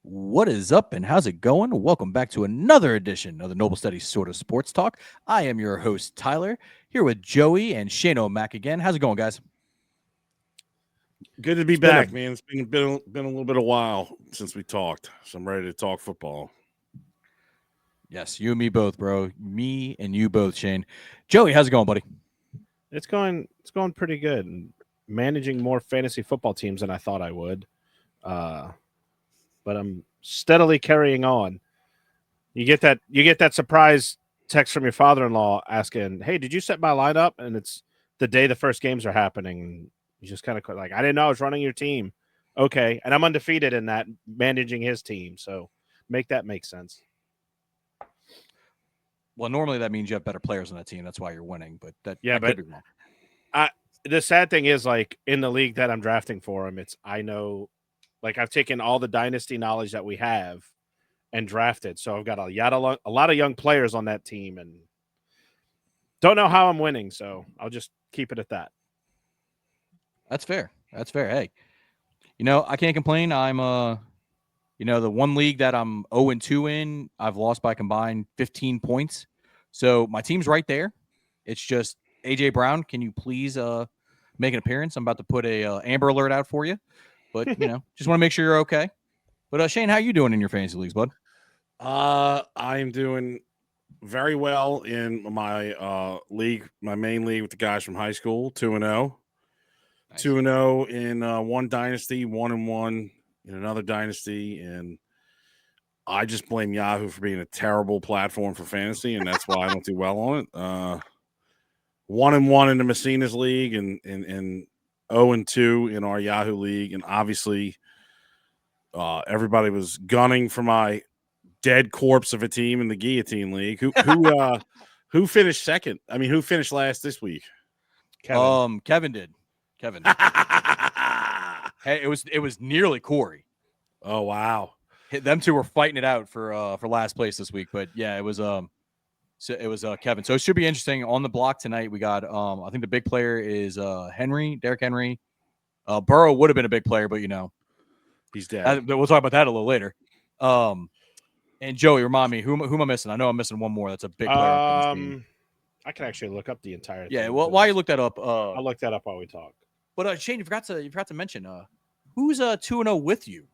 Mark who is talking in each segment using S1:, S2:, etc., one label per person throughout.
S1: What is up and how's it going? Welcome back to another edition of the Noble Studies Sort of Sports Talk. I am your host, Tyler, here with Joey and Shane O'Mac again. How's it going, guys?
S2: Good to be
S3: It's been
S2: back, man. It's been a little bit of while since we talked, so I'm ready to talk football.
S1: Yes, you and me both, bro. Me and you both, Shane. Joey, how's it going, buddy?
S3: It's going pretty good. And managing more fantasy football teams than I thought I would. But I'm steadily carrying on. You get that surprise text from your father-in-law asking, "Hey, did you set my lineup?" And it's the day the first games are happening. And you just kind of like, "I didn't know I was running your team." Okay, and I'm undefeated in that, managing his team. So make that make sense.
S1: Well, normally that means you have better players on that team. That's why you're winning, but that
S3: Yeah,
S1: I
S3: but
S1: could be wrong.
S3: The sad thing is, like, in the league that I'm drafting for him, I know, like, I've taken all the dynasty knowledge that we have and drafted. So I've got a lot of young players on that team, and don't know how I'm winning. So I'll just keep it at that.
S1: That's fair. That's fair. Hey, I can't complain. I'm the one league that I'm 0-2 in, I've lost by combined 15 points. So my team's right there. It's just AJ Brown. Can you please make an appearance? I'm about to put a Amber Alert out for you, but just want to make sure you're okay. But Shane, how you doing in your fantasy leagues, bud?
S2: I'm doing very well in my league, my main league with the guys from high school, 2-0.
S1: Nice.
S2: 2-0 in one dynasty, 1-1 in another dynasty, and I just blame Yahoo for being a terrible platform for fantasy, and that's why I don't do well on it. 1-1 in the Messina's league, and 0-2 in our Yahoo league, and obviously, everybody was gunning for my dead corpse of a team in the Guillotine League. Who finished second? I mean, who finished last this week?
S1: Kevin did. Hey, it was nearly Corey.
S2: Oh wow.
S1: Them two were fighting it out for last place this week, but yeah, it was Kevin. So it should be interesting on the block tonight. We got I think the big player is Derrick Henry. Burrow would have been a big player, but
S2: he's dead.
S1: We'll talk about that a little later. And Joey, remind me who am I missing? I know I'm missing one more. That's a big player.
S3: I can actually look up the entire
S1: yeah.
S3: thing.
S1: Well, while you look that up,
S3: I'll look that up while we talk.
S1: But Shane, you forgot to mention who's 2-0 with you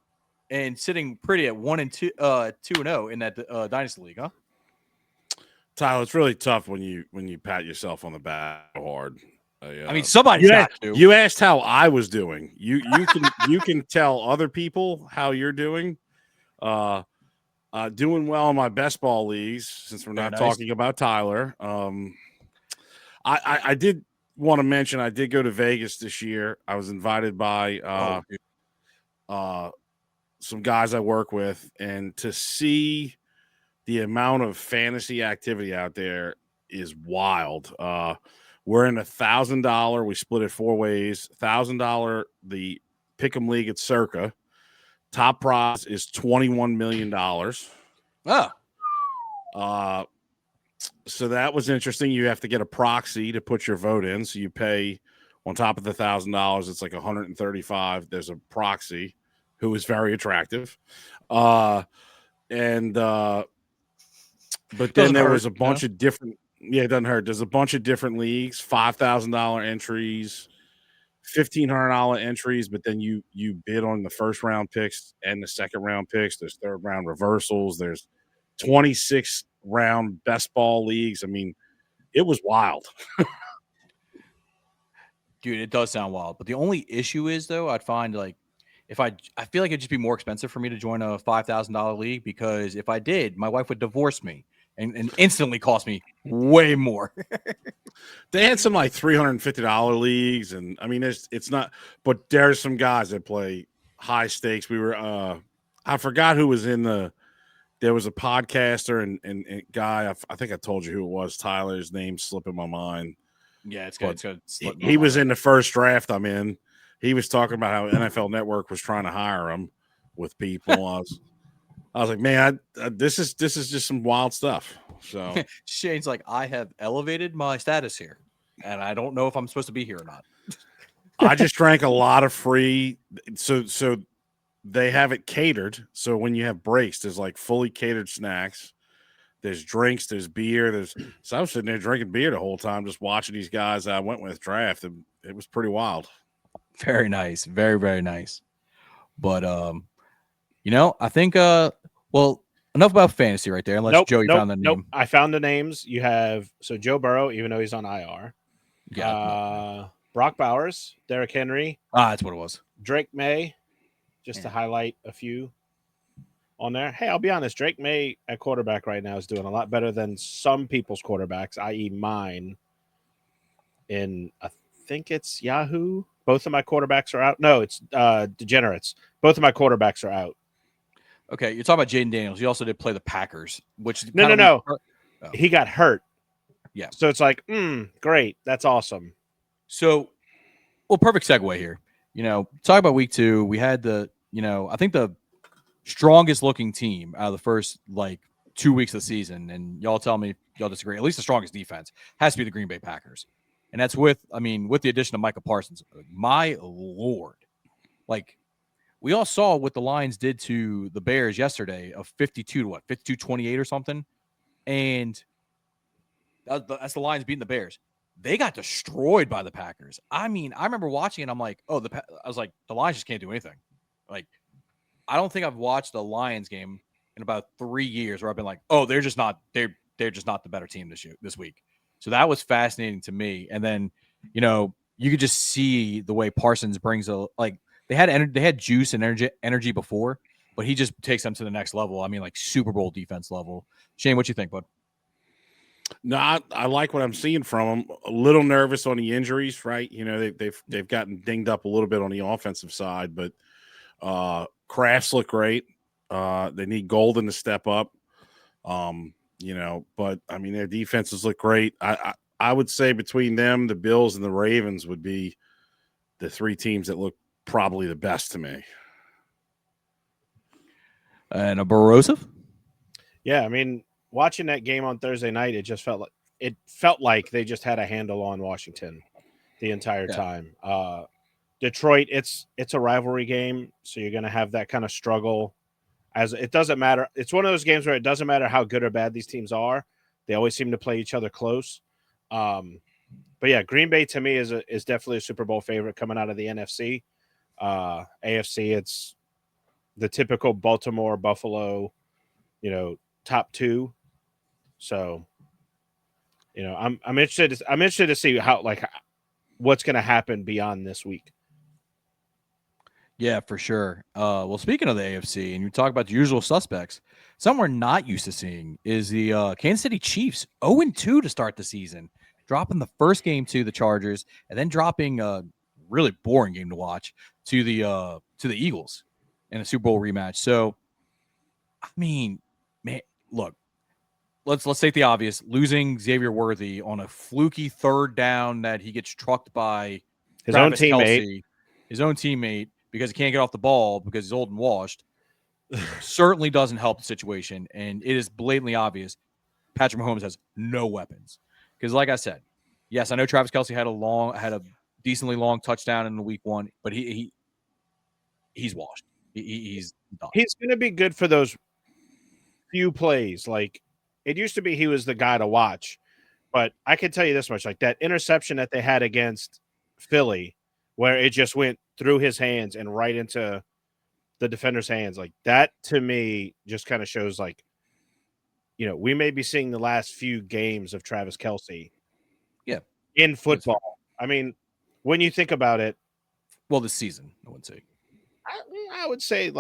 S1: and sitting pretty at 1-2 2-0 in that dynasty league, huh?
S2: Tyler, it's really tough when you pat yourself on the back hard.
S1: I mean, somebody's got to.
S2: You asked how I was doing. You can tell other people how you're doing. Doing well in my best ball leagues, since we're not talking about Tyler. I did want to mention I did go to Vegas this year. I was invited by some guys I work with, and to see the amount of fantasy activity out there is wild. We're in $1,000. We split it 4 ways. $1,000 the Pick'em League at Circa. Top prize is $21 million. So that was interesting. You have to get a proxy to put your vote in. So you pay on top of the $1,000. It's like $135. There's a proxy who is very attractive. But then there was a bunch of different. Yeah, it doesn't hurt. There's a bunch of different leagues, $5,000 entries, $1,500 entries, but then you bid on the first round picks and the second round picks. There's third round reversals. There's 26 round best ball leagues. I mean, it was wild.
S1: Dude, it does sound wild. But the only issue is, though, I'd find like if I feel like it'd just be more expensive for me to join a $5,000 league, because if I did, my wife would divorce me and instantly cost me way more.
S2: They had some like $350 leagues, and I mean, it's not, but there's some guys that play high stakes. We were, I forgot who was in there was a podcaster and guy. I think I told you who it was. Tyler's name slipping my mind.
S1: Yeah, it's good.
S2: He was in the first draft I'm in. He was talking about how NFL Network was trying to hire him with people. I was like, man, this is just some wild stuff. So
S1: Shane's like, I have elevated my status here, and I don't know if I'm supposed to be here or not.
S2: I just drank a lot of free. So they have it catered. So when you have breaks, there's like fully catered snacks. There's drinks, there's beer. So I was sitting there drinking beer the whole time, just watching these guys I went with draft. And it was pretty wild.
S1: Very nice. Very, very nice. But I think well, enough about fantasy right there, unless Joey found the name.
S3: I found the names. You have Joe Burrow, even though he's on IR.
S1: Yeah.
S3: Brock Bowers, Derrick Henry.
S1: That's what it was.
S3: Drake May, just to highlight a few on there. Hey, I'll be honest, Drake May at quarterback right now is doing a lot better than some people's quarterbacks, i.e. mine. I think it's Yahoo. Both of my quarterbacks are out. No, it's Degenerates. Both of my quarterbacks are out.
S1: Okay, you're talking about Jaden Daniels. You also did play the Packers, which
S3: no. He got hurt.
S1: Yeah.
S3: So it's like, great. That's awesome.
S1: So, perfect segue here. Talk about week 2. We had I think the strongest looking team out of the first 2 weeks of the season, and y'all tell me if y'all disagree. At least the strongest defense has to be the Green Bay Packers, and that's with the addition of Micah Parsons. My Lord, we all saw what the Lions did to the Bears yesterday of 52-28 or something, and that's the Lions beating the Bears. They got destroyed by the Packers. I remember watching it. I'm like, I was like, the Lions just can't do anything. I don't think I've watched a Lions game in about 3 years where I've been like, oh, they're just not the better team this week. So that was fascinating to me. And then, you could just see the way Parsons brings they had juice and energy before, but he just takes them to the next level. Super Bowl defense level. Shane, what you think, bud?
S2: No, I like what I'm seeing from them. A little nervous on the injuries, right? They've gotten dinged up a little bit on the offensive side, but Crafts look great. They need Golden to step up. But their defenses look great. I would say between them, the Bills and the Ravens would be the 3 teams that look probably the best to me.
S1: And a Borosive?
S3: Yeah, watching that game on Thursday night, it just felt like they just had a handle on Washington the entire time. Detroit, it's a rivalry game, so you're going to have that kind of struggle. As it doesn't matter, it's one of those games where it doesn't matter how good or bad these teams are; they always seem to play each other close. But yeah, Green Bay to me is definitely a Super Bowl favorite coming out of the NFC. AFC, it's the typical Baltimore, Buffalo, top 2. So, I'm interested to see how what's going to happen beyond this week.
S1: Yeah, for sure. Well, speaking of the AFC, and you talk about the usual suspects, something we're not used to seeing is the Kansas City Chiefs 0-2 to start the season, dropping the first game to the Chargers, and then dropping a really boring game to watch to the Eagles in a Super Bowl rematch. So, man, look, let's take the obvious: losing Xavier Worthy on a fluky third down that he gets trucked by
S3: his own teammate,
S1: because he can't get off the ball because he's old and washed, certainly doesn't help the situation. And it is blatantly obvious Patrick Mahomes has no weapons. Because like I said, yes, I know Travis Kelce had a decently long touchdown in the week 1, but he's washed. He's done.
S3: He's going to be good for those few plays. It used to be he was the guy to watch, but I can tell you this much, that interception that they had against Philly, where it just went through his hands and right into the defender's hands, that to me just kind of shows we may be seeing the last few games of Travis Kelce.
S1: Yeah.
S3: In football. When you think about it.
S1: Well, this season, I would say.
S3: I would say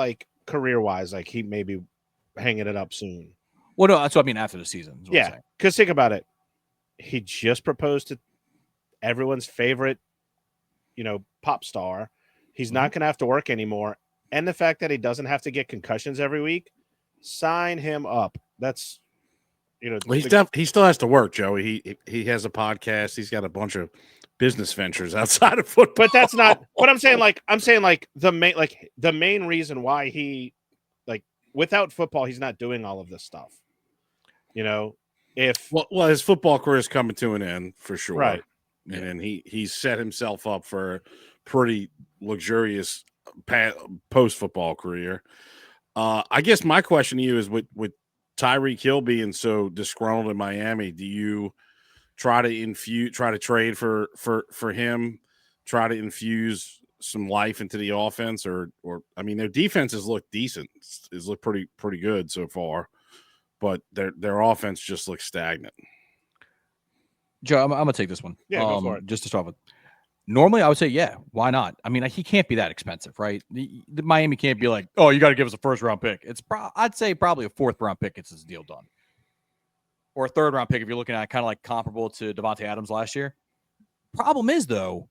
S3: career-wise, he may be hanging it up soon.
S1: Well, no, that's what I mean after the season.
S3: Yeah, because think about it. He just proposed to everyone's favorite, pop star. He's not going to have to work anymore. And the fact that he doesn't have to get concussions every week, sign him up. That's,
S2: well, he still has to work, Joey. He has a podcast. He's got a bunch of business ventures outside of football.
S3: But that's not what I'm saying. The main reason why he without football, he's not doing all of this stuff.
S2: Well, his football career is coming to an end for sure.
S3: Right.
S2: And he's set himself up for a pretty luxurious post football career. I guess my question to you is with Tyreek Hill being so disgruntled in Miami, do you try to trade for him, try to infuse some life into the offense, or I mean, their defenses look decent, it's looked pretty good so far, but their offense just looks stagnant.
S1: Joe, I'm gonna take this one.
S3: Yeah, go for it.
S1: Just to start with. Normally, I would say, yeah, why not? I mean, he can't be that expensive, right? The Miami can't be like, oh, you got to give us a first-round pick. I'd say probably a fourth-round pick gets this deal done, or a third-round pick if you're looking at kind of like comparable to Devontae Adams last year. Problem is, though,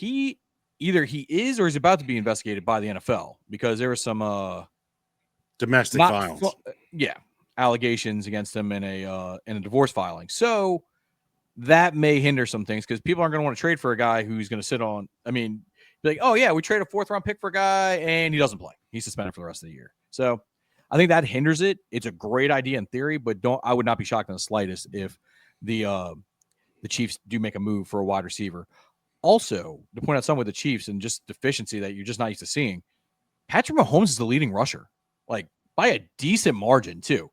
S1: either he is or he's about to be investigated by the NFL because there was some
S2: domestic violence,
S1: allegations against him in a divorce filing. So that may hinder some things because people aren't going to want to trade for a guy who's going to sit on. I mean, be like, oh yeah, we trade a fourth-round pick for a guy and he doesn't play. He's suspended for the rest of the year. So I think that hinders it. It's a great idea in theory, but I would not be shocked in the slightest if the Chiefs do make a move for a wide receiver. Also, to point out some with the Chiefs and just deficiency that you're just not used to seeing, Patrick Mahomes is the leading rusher, like by a decent margin too.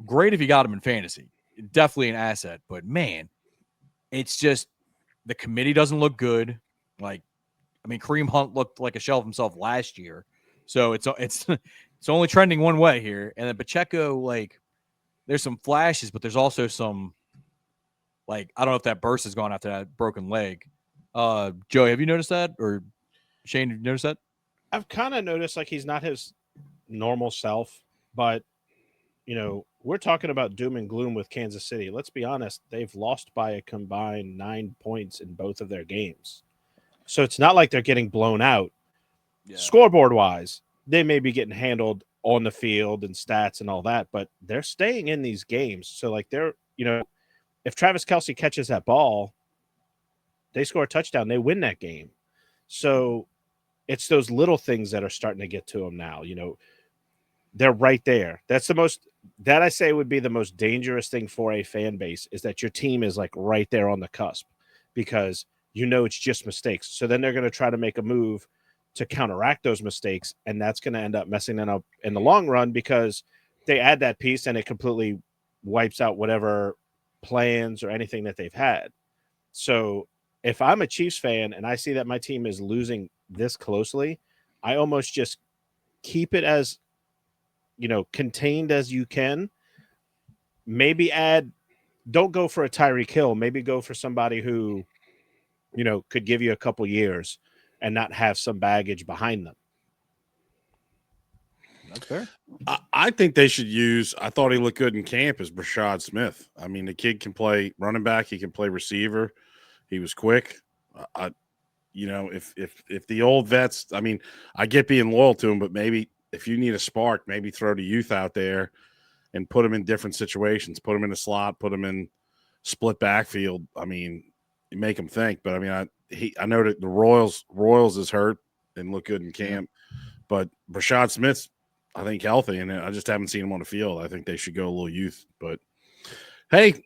S1: Great if you got him in fantasy. Definitely an asset, but man, it's just the committee doesn't look good. Like, I mean, Kareem Hunt looked like a shell of himself last year, so it's only trending one way here. And then Pacheco, like, there's some flashes, but there's also some, like, I don't know if that burst has gone after that broken leg. Joey, have you noticed that, or Shane, have you noticed that?
S3: I've kind of noticed like he's not his normal self, but we're talking about doom and gloom with Kansas City. Let's be honest. They've lost by a combined 9 points in both of their games. So it's not like they're getting blown out. Yeah. Scoreboard wise, they may be getting handled on the field and stats and all that, but they're staying in these games. So like if Travis Kelce catches that ball, they score a touchdown, they win that game. So it's those little things that are starting to get to them now. They're right there. That I say would be the most dangerous thing for a fan base is that your team is like right there on the cusp because it's just mistakes. So then they're going to try to make a move to counteract those mistakes, and that's going to end up messing them up in the long run because they add that piece and it completely wipes out whatever plans or anything that they've had. So if I'm a Chiefs fan and I see that my team is losing this closely, I almost just keep it as contained as you can. Maybe don't go for a Tyreek Hill. Maybe go for somebody who, could give you a couple years and not have some baggage behind them.
S1: That's fair.
S2: I think they should I thought he looked good in camp as Brashad Smith. I mean, the kid can play running back. He can play receiver. He was quick. If the old vets, I mean, I get being loyal to him, but maybe if you need a spark, maybe throw the youth out there and put them in different situations, put them in the slot, put them in split backfield. I mean, you make them think, but I mean, I know that the Royals is hurt and look good in camp, but Brashad Smith's, I think, healthy, and I just haven't seen him on the field. I think they should go a little youth, but hey,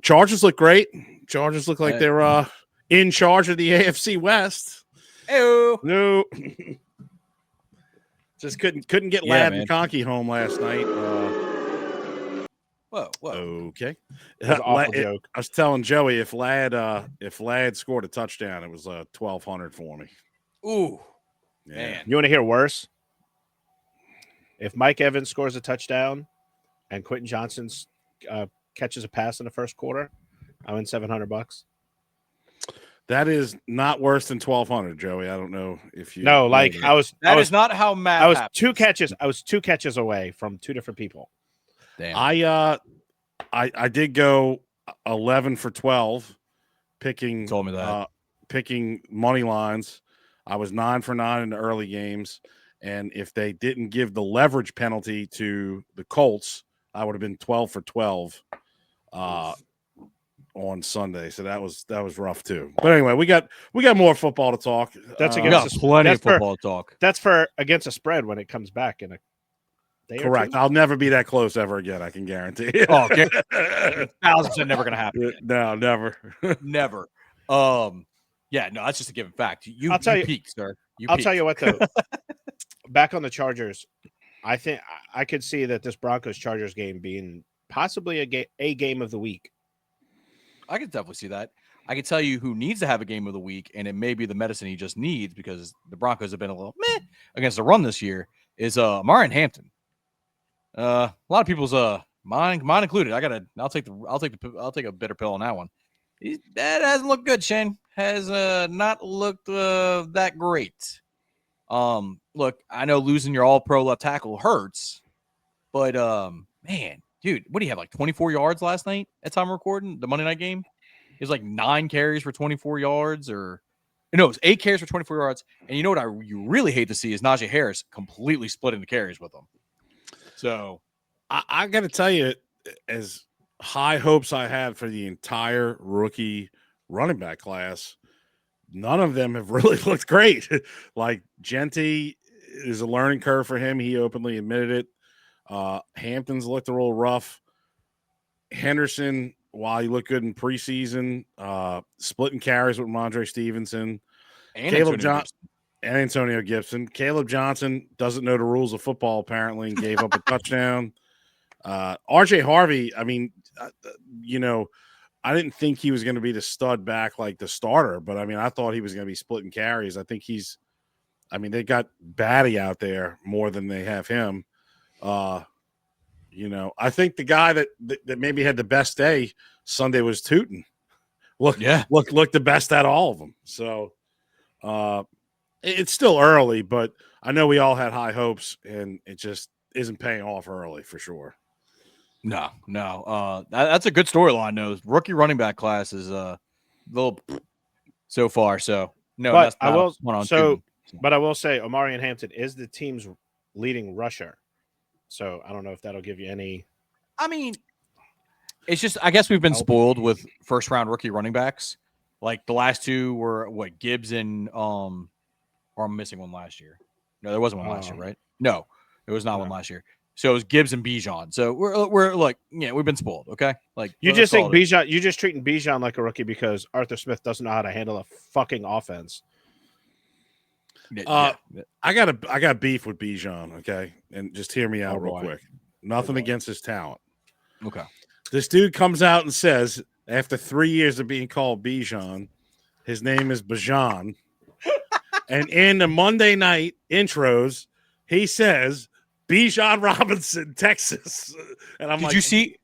S2: Chargers look great. Chargers look like they're in charge of the AFC West.
S1: Ew.
S2: No. Just couldn't get Ladd and Conkey home last night.
S1: Whoa.
S2: Okay.
S3: That's an awful joke.
S2: I was telling Joey if Ladd scored a touchdown, it was 1,200 for me.
S1: Ooh,
S2: yeah.
S1: Man.
S3: You want to hear worse? If Mike Evans scores a touchdown and Quentin Johnson catches a pass in the first quarter, I win $700.
S2: That is not worse than 1,200, Joey. I don't know if you.
S3: No, like
S1: that is not how math.
S3: I was
S1: happens.
S3: 2 catches. I was 2 catches away from 2 different people.
S1: Damn.
S2: I did go 11 for 12, picking.
S1: Told me that.
S2: Picking money lines. I was 9 for 9 in the early games, and if they didn't give the leverage penalty to the Colts, I would have been 12 for 12. On Sunday, so that was rough too. But anyway, we got more football to talk.
S3: That's
S1: plenty of football to talk.
S3: That's for against a spread when it comes back in a day.
S2: Correct. I'll never be that close ever again. I can guarantee.
S1: Oh, okay. 1,000% never going to happen.
S2: No, never,
S1: never. Yeah, no, that's just a given fact.
S3: I'll tell you,
S1: peaked, sir.
S3: I'll tell you what though. Back on the Chargers, I think I could see that this Broncos Chargers game being possibly a game of the week.
S1: I could definitely see that. I can tell you who needs to have a game of the week, and it may be the medicine he just needs because the Broncos have been a little meh against the run this year. Is Marion Hampton? A lot of people's mine included. I'll take a bitter pill on that one. That hasn't looked good. Shane has not looked that great. Look, I know losing your All-Pro left tackle hurts, but man, dude, what do you have, like 24 yards last night at time of recording, the Monday night game? It was like 9 carries for 24 yards, or no, it was 8 carries for 24 yards. And you know what you really hate to see is Najee Harris completely splitting the carries with them. So
S2: I got to tell you, as high hopes I had for the entire rookie running back class, none of them have really looked great. Like Genty is a learning curve for him. He openly admitted it. Hampton's looked a little rough. Henderson, while he looked good in preseason, splitting carries with Mondre Stevenson.
S1: and
S2: Caleb
S1: Antonio Gibson.
S2: And Antonio Gibson. Caleb Johnson doesn't know the rules of football, apparently, and gave up a touchdown. RJ Harvey, I mean, I didn't think he was going to be the stud back like the starter, but I mean, I thought he was going to be splitting carries. I think they got Batty out there more than they have him. I think the guy that maybe had the best day Sunday was Tootin. Looked the best at all of them. So it's still early, but I know we all had high hopes, and it just isn't paying off early for sure.
S1: No. That's a good storyline. No, rookie running back class is a little so far. So no,
S3: but
S1: that's not one on two.
S3: But I will say, Omarion Hampton is the team's leading rusher. So I don't know if that'll give you any.
S1: I mean, it's just I guess we've been spoiled with first round rookie running backs. Like the last two were what, Gibbs and or I'm missing one last year. No, there wasn't one last year, right? No, it was not one last year. So it was Gibbs and Bijan. So we're like, yeah, we've been spoiled. Okay, like
S3: you just think Bijan, you're just treating Bijan like a rookie because Arthur Smith doesn't know how to handle a fucking offense.
S2: I got beef with Bijan. Okay, and just hear me out real quick. Nothing against his talent.
S1: Okay,
S2: this dude comes out and says after 3 years of being called Bijan, his name is Bijan, and in the Monday night intros, he says Bijan Robinson, Texas. And I'm
S1: did you see?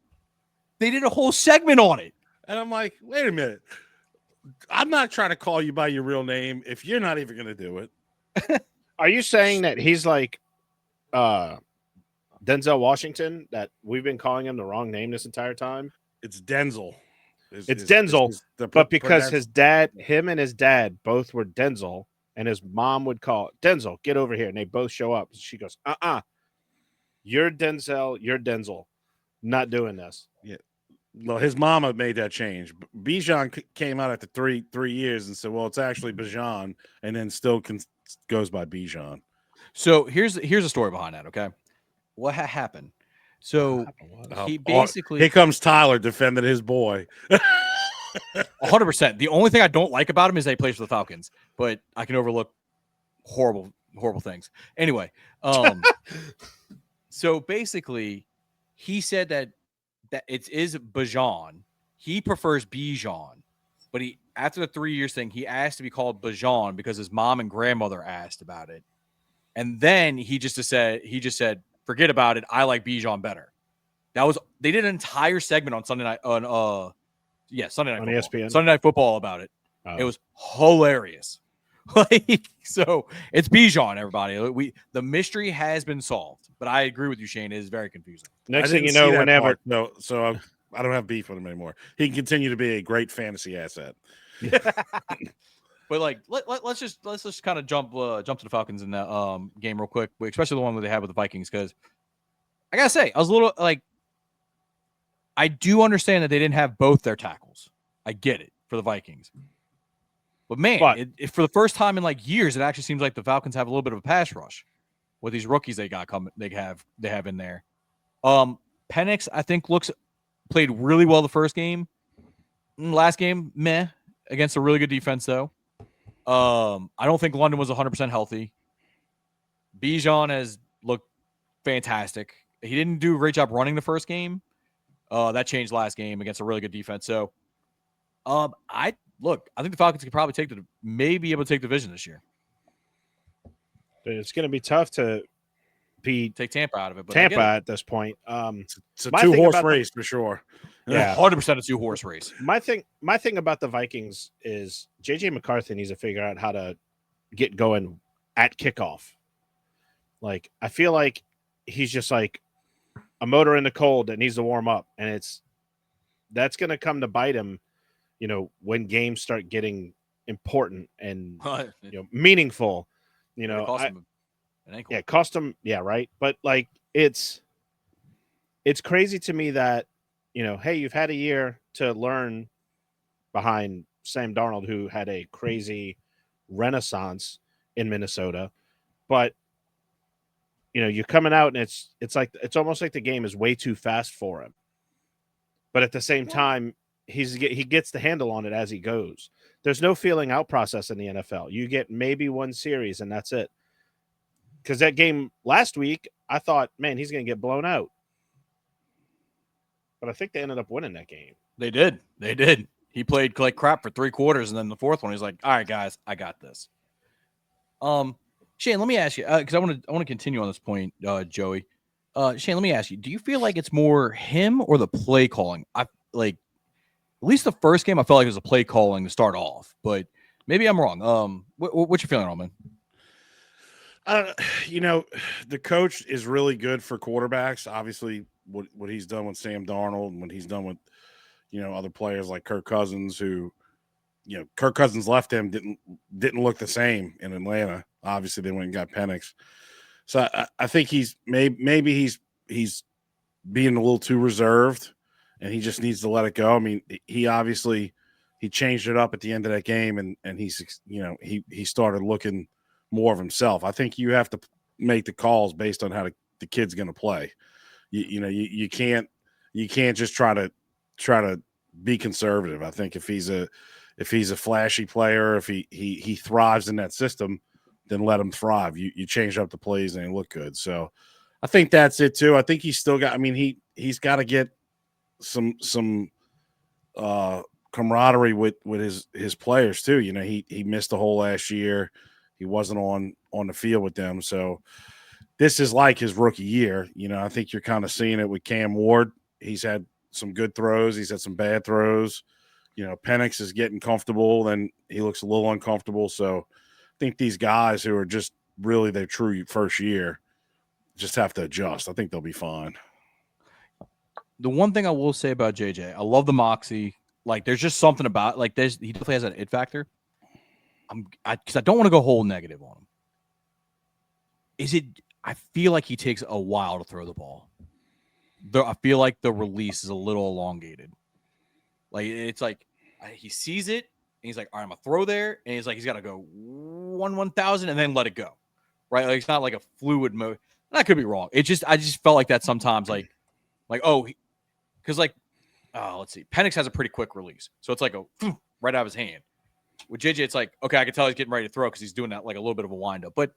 S1: They did a whole segment on it.
S2: And I'm like, wait a minute. I'm not trying to call you by your real name if you're not even going to do it.
S3: Are you saying that he's like Denzel Washington, that we've been calling him the wrong name this entire time?
S2: It's Denzel.
S3: It's Denzel, but because him and his dad both were Denzel, and his mom would call Denzel, get over here, and they both show up. She goes, you're Denzel, not doing this.
S2: Yeah. Well, his mama made that change. Bijan came out after three years and said, well, it's actually Bijan, and then still goes by Bijan.
S1: So here's a story behind that, okay? What happened? So he basically...
S2: Here comes Tyler defending his boy.
S1: 100%. The only thing I don't like about him is that he plays for the Falcons, but I can overlook horrible things. Anyway, so basically, he said that it is Bijan. He prefers Bijan, but after the 3 years thing, he asked to be called Bijan because his mom and grandmother asked about it, and then he just said, forget about it. I like Bijan better. They did an entire segment on Sunday night Sunday night
S3: on
S1: football.
S3: ESPN.
S1: Sunday Night Football about it. It was hilarious. So it's Bijan, everybody. The mystery has been solved, but I agree with you, Shane. It is very confusing.
S3: Next thing you know, whenever
S2: so I don't have beef with him anymore. He can continue to be a great fantasy asset.
S1: But like, let's just kind of jump to the Falcons in that game real quick, especially the one that they had with the Vikings, because I gotta say I was a little like, I do understand that they didn't have both their tackles. I get it for the Vikings. But man, for the first time in like years, it actually seems like the Falcons have a little bit of a pass rush with these rookies they have in there. Penix, I think, played really well the first game. Last game, meh, against a really good defense though. I don't think London was 100% healthy. Bijan has looked fantastic. He didn't do a great job running the first game. That changed last game against a really good defense. So, I think the Falcons could probably maybe be able to take the division this year.
S3: It's going to be tough to beat
S1: Take Tampa out of it. But
S3: Tampa at this point.
S2: It's a
S3: My thing
S2: 2-horse
S3: about
S2: race for sure.
S3: Yeah.
S1: 100% a 2-horse race.
S3: My thing about the Vikings is JJ McCarthy needs to figure out how to get going at kickoff. Like, I feel like he's just like a motor in the cold that needs to warm up, and that's going to come to bite him, when games start getting important and meaningful.
S1: Cost him an ankle.
S3: Yeah, cost him. Yeah, right. But like, it's crazy to me that hey, you've had a year to learn behind Sam Darnold, who had a crazy renaissance in Minnesota, but you're coming out and it's almost like the game is way too fast for him. But at the same time, he gets the handle on it as he goes. There's no feeling out process in the NFL. You get maybe one series and that's it. Because that game last week, I thought, man, he's going to get blown out. But I think they ended up winning that game.
S1: They did. He played like crap for 3 quarters, and then the fourth one, he's like, "All right, guys, I got this." Shane, let me ask you, because I want to continue on this point, Joey. Shane, let me ask you: do you feel like it's more him or the play calling? I like at least the first game, I felt like it was a play calling to start off, but maybe I'm wrong. What's your feeling on, man?
S2: The coach is really good for quarterbacks. Obviously, what he's done with Sam Darnold and what he's done with, other players like Kirk Cousins, who, Kirk Cousins left him, didn't look the same in Atlanta. Obviously, they went and got Penix. So I think maybe he's being a little too reserved, and he just needs to let it go. I mean, he changed it up at the end of that game, and he started looking more of himself. I think you have to make the calls based on how the kid's going to play. You can't just try to be conservative. I think if he's a flashy player, if he thrives in that system, then let him thrive. You change up the plays and they look good. So I think that's it too. I think he's still got. I mean, he's got to get some camaraderie with his players too. He missed the whole last year. He wasn't on the field with them. So this is like his rookie year. I think you're kind of seeing it with Cam Ward. He's had some good throws. He's had some bad throws. Penix is getting comfortable, then he looks a little uncomfortable. So I think these guys who are just really their true first year just have to adjust. I think they'll be fine.
S1: The one thing I will say about JJ, I love the moxie. Like, there's just something about he definitely has that it factor. Because I don't want to go whole negative on him. I feel like he takes a while to throw the ball. I feel like the release is a little elongated. Like, it's like he sees it and he's like, all right, I'm gonna throw there, and he's got to go 1,000 and then let it go. Right? Like, it's not like a fluid mode. And I could be wrong. I just felt like that sometimes, let's see. Penix has a pretty quick release. So it's like right out of his hand. With JJ, it's like, okay, I can tell he's getting ready to throw because he's doing that like a little bit of a windup. But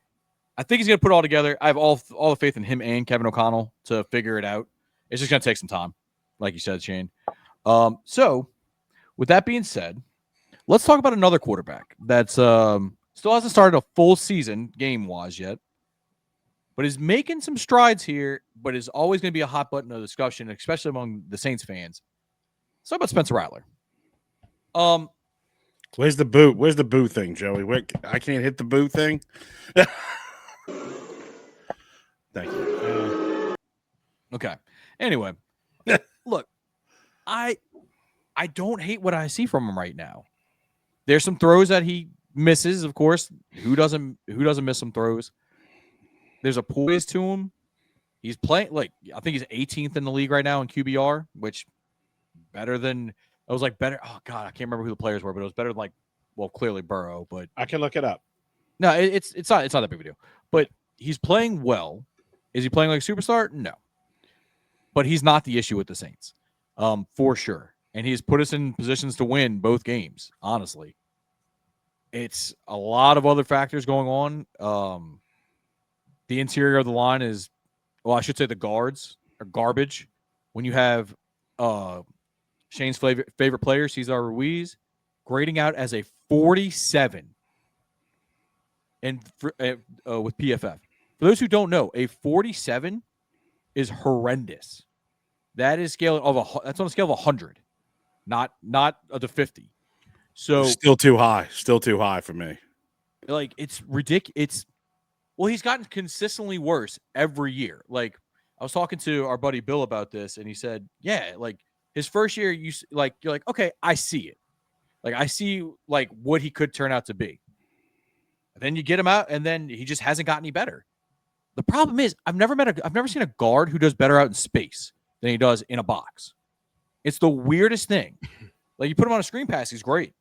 S1: I think he's going to put it all together. I have all the faith in him and Kevin O'Connell to figure it out. It's just going to take some time, like you said, Shane. So with that being said, let's talk about another quarterback that's still hasn't started a full season game-wise yet, but is making some strides here, but is always going to be a hot button of discussion, especially among the Saints fans. Let's talk about Spencer Rattler.
S2: Where's the boot? Where's the boot thing, Joey? I can't hit the boot thing. Thank you.
S1: Okay. Anyway, look, I don't hate what I see from him right now. There's some throws that he misses, of course. Who doesn't miss some throws? There's a poise to him. He's playing I think he's 18th in the league right now in QBR, which better than. I was better. Oh God, I can't remember who the players were, but it was better than clearly Burrow. But
S3: I can look it up.
S1: No, it's not that big of a deal. But he's playing well. Is he playing like a superstar? No. But he's not the issue with the Saints, for sure. And he's put us in positions to win both games. Honestly, it's a lot of other factors going on. The interior of the line is, well, I should say the guards are garbage. When you have Shane's favorite player, Cesar Ruiz, grading out as a 47 and with PFF. For those who don't know, a 47 is horrendous. That is that's on a scale of 100, not of the 50. So
S2: Still too high for me.
S1: like it's ridiculous. Well, he's gotten consistently worse every year. Like I was talking to our buddy Bill about this, and he said, "Yeah, like his first year, you're like, okay, I see it. Like I see like what he could turn out to be. And then you get him out, and then he just hasn't gotten any better. The problem is, I've never seen a guard who does better out in space than he does in a box. It's the weirdest thing. Like you put him on a screen pass, he's great.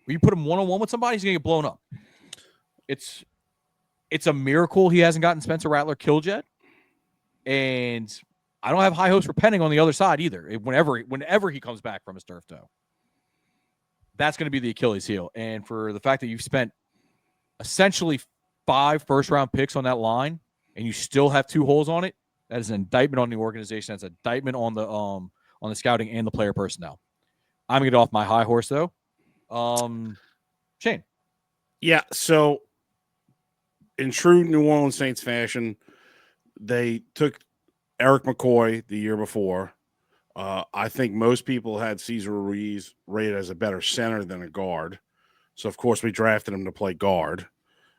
S1: But you put him one-on-one with somebody, he's gonna get blown up. It's a miracle he hasn't gotten Spencer Rattler killed yet. And I don't have high hopes for Penning on the other side either. Whenever he comes back from his turf toe, that's going to be the Achilles heel. And for the fact that you've spent essentially 5 first-round picks on that line and you still have 2 holes on it, that is an indictment on the organization. That's an indictment on the scouting and the player personnel. I'm going to get off my high horse though. Shane.
S2: Yeah, so in true New Orleans Saints fashion, they took Eric McCoy the year before. I think most people had Cesar Ruiz rated as a better center than a guard. So, of course, we drafted him to play guard.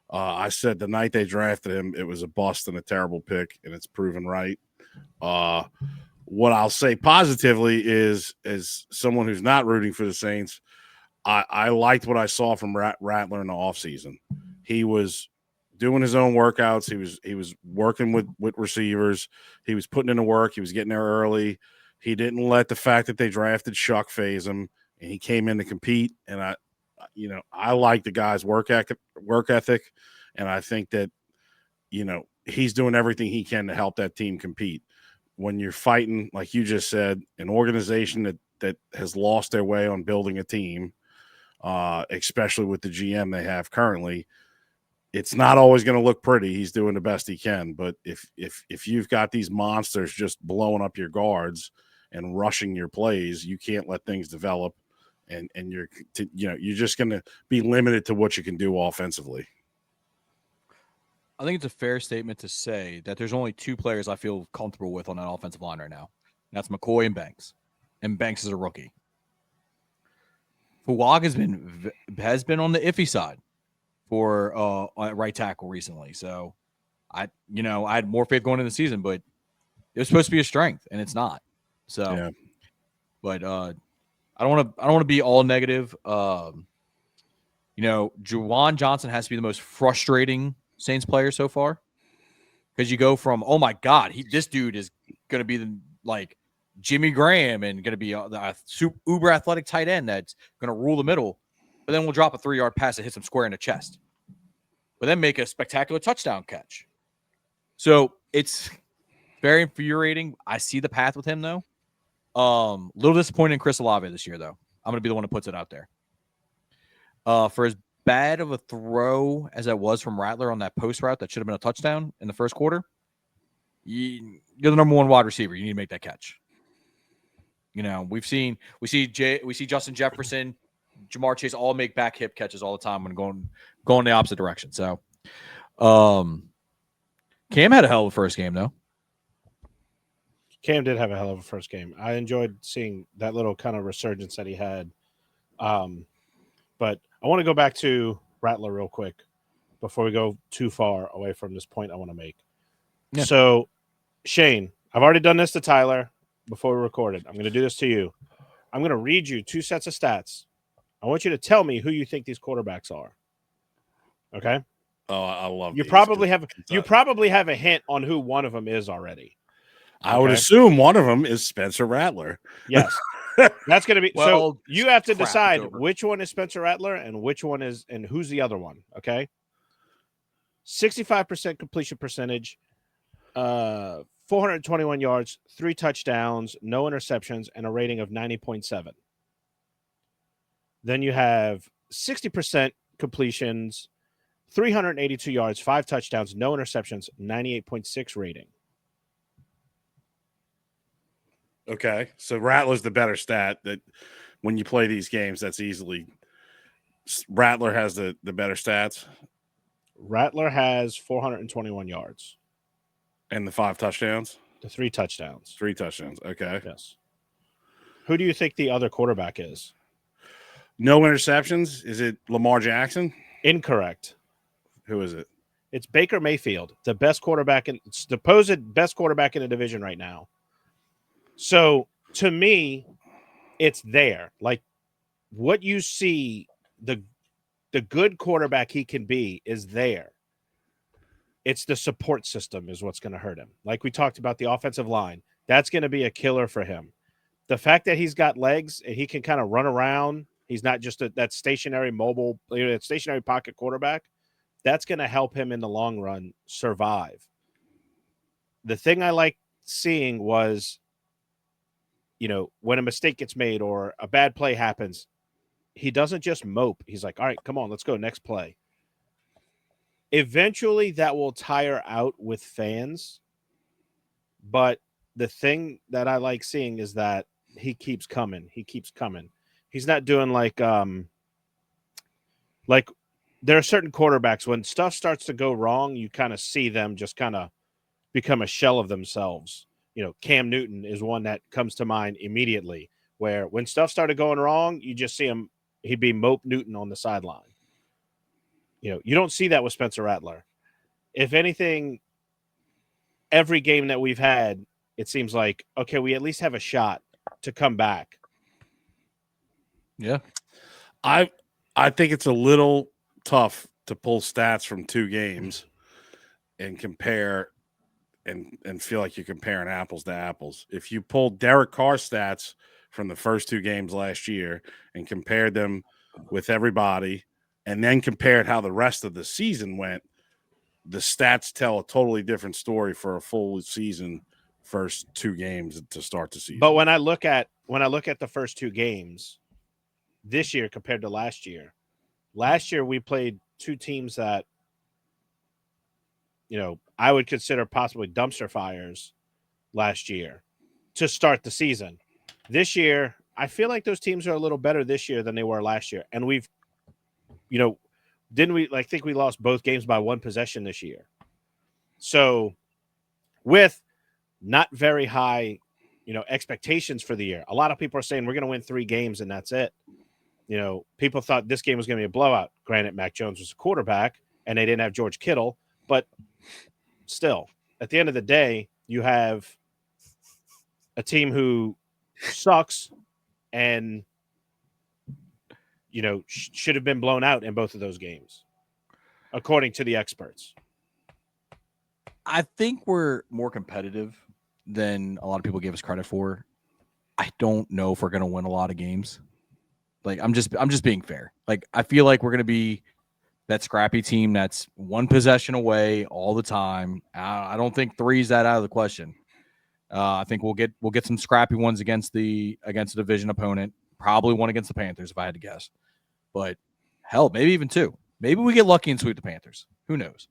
S2: I said the night they drafted him, it was a bust and a terrible pick, and it's proven right. What I'll say positively is, as someone who's not rooting for the Saints, I liked what I saw from Rattler in the offseason. He was doing his own workouts. He was working with receivers. He was putting in the work. He was getting there early. He didn't let the fact that they drafted Shuck phase him, and he came in to compete. And I like the guy's work ethic, and I think that he's doing everything he can to help that team compete. When you're fighting, like you just said, an organization that has lost their way on building a team, especially with the GM they have currently, it's not always going to look pretty. He's doing the best he can, but if you've got these monsters just blowing up your guards and rushing your plays, you can't let things develop, and you're just going to be limited to what you can do offensively.
S1: I think it's a fair statement to say that there's only 2 players I feel comfortable with on that offensive line right now. And that's McCoy and Banks. And Banks is a rookie. Fuag has been on the iffy side for right tackle recently. So I had more faith going into the season, but it was supposed to be a strength, and it's not. So, yeah. But I don't want to be all negative. Juwan Johnson has to be the most frustrating Saints player so far, because you go from, oh my God, this dude is going to be like Jimmy Graham and going to be the uber athletic tight end that's going to rule the middle, but then we'll drop a 3-yard pass that hits him square in the chest, but then make a spectacular touchdown catch. So it's very infuriating. I see the path with him though. Little disappointed in Chris Olave this year though. I'm going to be the one who puts it out there. For as bad of a throw as that was from Rattler on that post route that should have been a touchdown in the first quarter, you're the number 1 wide receiver. You need to make that catch. We see Justin Jefferson, Jamar Chase all make back hip catches all the time when going the opposite direction. So, Cam had a hell of a first game though.
S3: Cam did have a hell of a first game. I enjoyed seeing that little kind of resurgence that he had. But I want to go back to Rattler real quick before we go too far away from this point I want to make. Yeah. So, Shane, I've already done this to Tyler before we recorded. I'm going to do this to you. I'm going to read you 2 sets of stats. I want you to tell me who you think these quarterbacks are. Okay?
S2: Oh, I love
S3: you. Probably have a hint on who one of them is already.
S2: I would assume one of them is Spencer Rattler.
S3: Yes. That's going to be so you have to decide which one is Spencer Rattler and which one is and who's the other one. Okay. 65% completion percentage, 421 yards, 3 touchdowns, no interceptions, and a rating of 90.7. Then you have 60% completions, 382 yards, 5 touchdowns, no interceptions, 98.6 rating.
S2: Okay, so Rattler's the better stat. That when you play these games, that's easily Rattler has the better stats
S3: Rattler has 421 yards,
S2: and the 5 touchdowns,
S3: the 3 touchdowns.
S2: 3 touchdowns. Okay,
S3: Yes. Who do you think the other quarterback is?
S2: no interceptions. Is it Lamar Jackson?
S3: Incorrect.
S2: Who is it?
S3: It's Baker Mayfield, the best quarterback in supposed best quarterback in the division right now. So to me, it's there. Like what you see, the good quarterback he can be is there. It's the support system is what's going to hurt him. Like we talked about the offensive line, that's going to be a killer for him. The fact that he's got legs and he can kind of run around, he's not just that stationary mobile, that stationary pocket quarterback. That's going to help him in the long run survive. The thing I like seeing was, when a mistake gets made or a bad play happens, he doesn't just mope. He's like, all right, come on, let's go. Next play. Eventually that will tire out with fans. But the thing that I like seeing is that he keeps coming. He keeps coming. He's not doing like there are certain quarterbacks when stuff starts to go wrong, you kind of see them just kind of become a shell of themselves. Cam Newton is one that comes to mind immediately, where when stuff started going wrong, you just see him, he'd be Mope Newton on the sideline. You don't see that with Spencer Rattler. If anything, every game that we've had, it seems like, okay, we at least have a shot to come back.
S1: Yeah.
S2: I think it's a little tough to pull stats from 2 games and compare and feel like you're comparing apples to apples. If you pulled Derek Carr stats from the first 2 games last year and compared them with everybody and then compared how the rest of the season went, the stats tell a totally different story for a full season, first 2 games to start the season.
S3: But when I look at the first 2 games this year compared to last year we played 2 teams that, I would consider possibly dumpster fires last year to start the season. This year, I feel like those teams are a little better this year than they were last year. And we've, didn't we think we lost both games by 1 possession this year? So with not very high, expectations for the year, a lot of people are saying we're going to win 3 games and that's it. People thought this game was going to be a blowout. Granted, Mac Jones was a quarterback and they didn't have George Kittle, but still, at the end of the day, you have a team who sucks and, should have been blown out in both of those games, according to the experts.
S1: I think we're more competitive than a lot of people give us credit for. I don't know if we're going to win a lot of games. Like I'm just being fair. Like I feel like we're going to be that scrappy team that's 1 possession away all the time. I don't think 3 is that out of the question. I think we'll get some scrappy ones against a division opponent. Probably one against the Panthers if I had to guess. But hell, maybe even 2. Maybe we get lucky and sweep the Panthers. Who knows?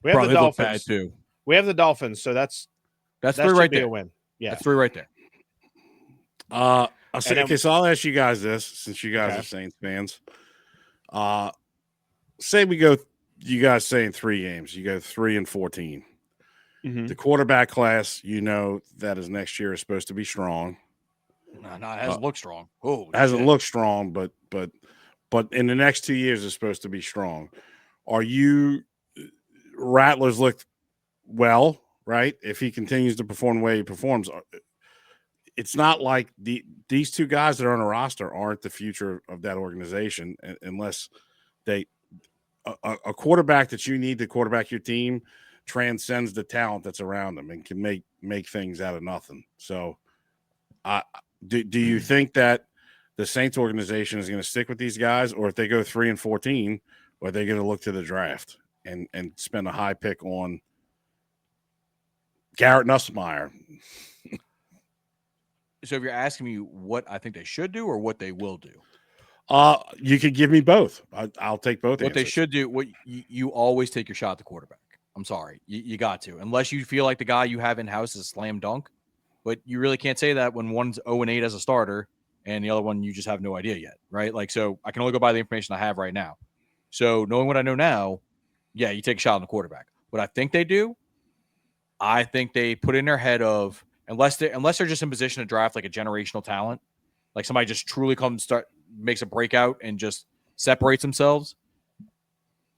S3: We have the Dolphins
S1: too.
S3: We have the Dolphins, so that
S1: 3 right there.
S3: A win. Yeah,
S1: that's 3 right there.
S2: So I'll ask you guys this, since you guys are Saints fans. Say you guys say in 3 games, you go 3-14.
S3: Mm-hmm.
S2: The quarterback class, that is next year is supposed to be strong.
S1: No, it hasn't looked strong. Oh,
S2: hasn't looked strong, but in the next 2 years is supposed to be strong. Rattlers looked well, right? If he continues to perform the way he performs, it's not like these 2 guys that are on a roster aren't the future of that organization unless a quarterback that you need to quarterback your team transcends the talent that's around them and can make things out of nothing. So do you think that the Saints organization is going to stick with these guys, or if they go 3-14, are they going to look to the draft and spend a high pick on Garrett Nussmeier?
S1: So if you're asking me what I think they should do or what they will do,
S2: You could give me both. I'll take both.
S1: What they
S2: answers.
S1: should do, what you always take your shot at the quarterback. I'm sorry. You got to. Unless you feel like the guy you have in-house is a slam dunk. But you really can't say that when one's 0-8 as a starter and the other one you just have no idea yet, right? Like, so I can only go by the information I have right now. So knowing what I know now, yeah, you take a shot on the quarterback. What I think they do, I think they put in their head of unless they're just in position to draft like a generational talent, like somebody just truly makes a breakout and just separates themselves.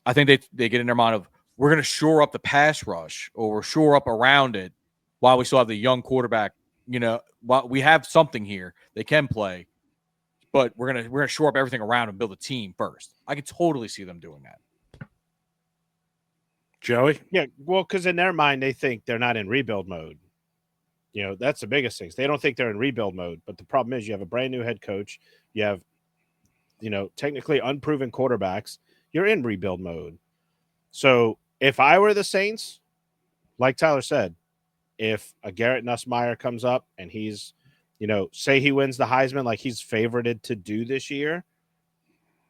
S1: I think they get in their mind of we're going to shore up the pass rush or we're shore up around it while we still have the young quarterback. While we have something here, they can play, but we're gonna shore up everything around and build a team first. I could totally see them doing that.
S2: Joey?
S3: Yeah, well, because in their mind, they think they're not in rebuild mode. That's the biggest thing. They don't think they're in rebuild mode. But the problem is you have a brand new head coach. You have, technically unproven quarterbacks. You're in rebuild mode. So if I were the Saints, like Tyler said, if a Garrett Nussmeier comes up and he's, say he wins the Heisman like he's favorited to do this year,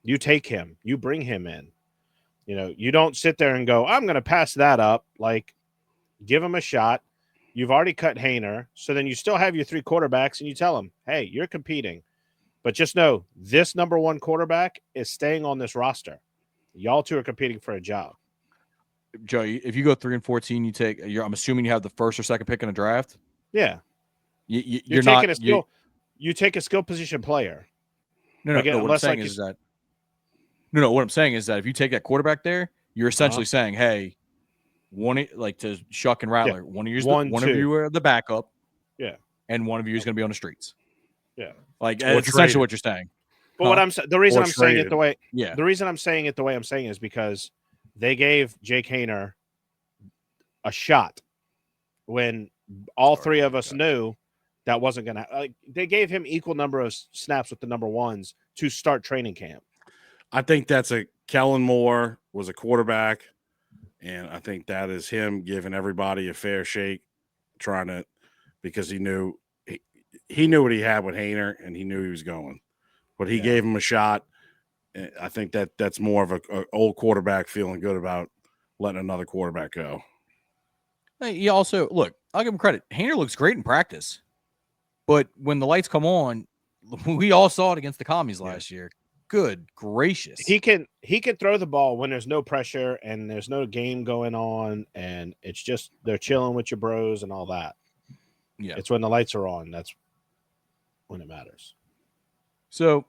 S3: you take him. You bring him in. You don't sit there and go, I'm going to pass that up. Like, give him a shot. You've already cut Haener. So then you still have your 3 quarterbacks and you tell them, hey, you're competing. But just know this number 1 quarterback is staying on this roster. Y'all 2 are competing for a job.
S1: Joe, if you go 3-14, I'm assuming you have the first or second pick in a draft.
S3: Yeah.
S1: You're not
S3: taking a skill. You take a skill position player.
S1: No. What I'm saying is that. No. What I'm saying is that if you take that quarterback there, you're essentially saying, "Hey, to Shuck and Rattler, one of you are the backup,
S3: yeah,
S1: and one of you is going to be on the streets,
S3: yeah."
S1: Like it's essentially what you're saying.
S3: But the reason I'm saying it the way I'm saying is because they gave Jake Haener a shot when all 3 of us knew that wasn't going to. They gave him equal number of snaps with the number 1s to start training camp.
S2: I think that's Kellen Moore was a quarterback, and I think that is him giving everybody a fair shake, because he knew what he had with Haener, and he knew he was going. But he gave him a shot. I think that's more of a old quarterback feeling good about letting another quarterback go.
S1: He also, look, I'll give him credit. Haener looks great in practice, but when the lights come on, we all saw it against the Commies last year. Good gracious.
S3: He can throw the ball when there's no pressure and there's no game going on, and it's just they're chilling with your bros and all that.
S1: Yeah.
S3: It's when the lights are on. That's when it matters.
S1: So,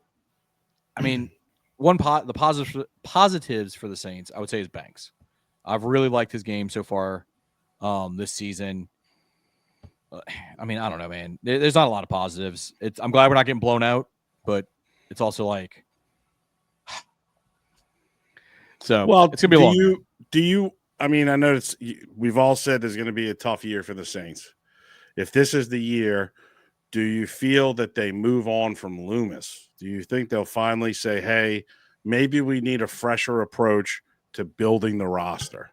S1: I mean, the positives for the Saints, I would say, is Banks. I've really liked his game so far this season. I mean, I don't know, man. There's not a lot of positives. I'm glad we're not getting blown out, but it's also like, so it's gonna be long.
S2: I mean, I know we've all said there's going to be a tough year for the Saints. If this is the year, do you feel that they move on from Loomis? Do you think they'll finally say, hey, maybe we need a fresher approach to building the roster?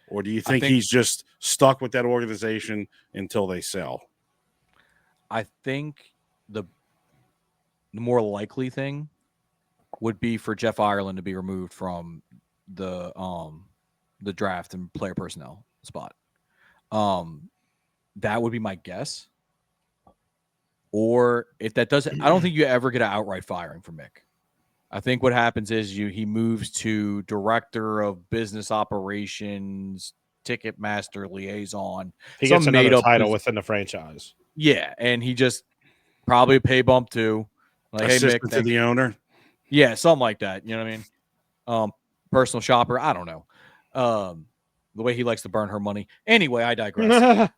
S2: Or do you think he's just stuck with that organization until they sell?
S1: I think the more likely thing would be for Jeff Ireland to be removed from the draft and player personnel spot. That would be my guess. Or if that doesn't, I don't think you ever get an outright firing from Mick. I think what happens is he moves to director of business operations, ticket master liaison.
S3: He gets another title within the franchise.
S1: Yeah, and he just probably a pay bump too. Like,
S2: assistant
S1: hey Mick,
S2: to the owner.
S1: Yeah, something like that. You know what I mean? Personal shopper. I don't know. The way he likes to burn her money. Anyway, I digress.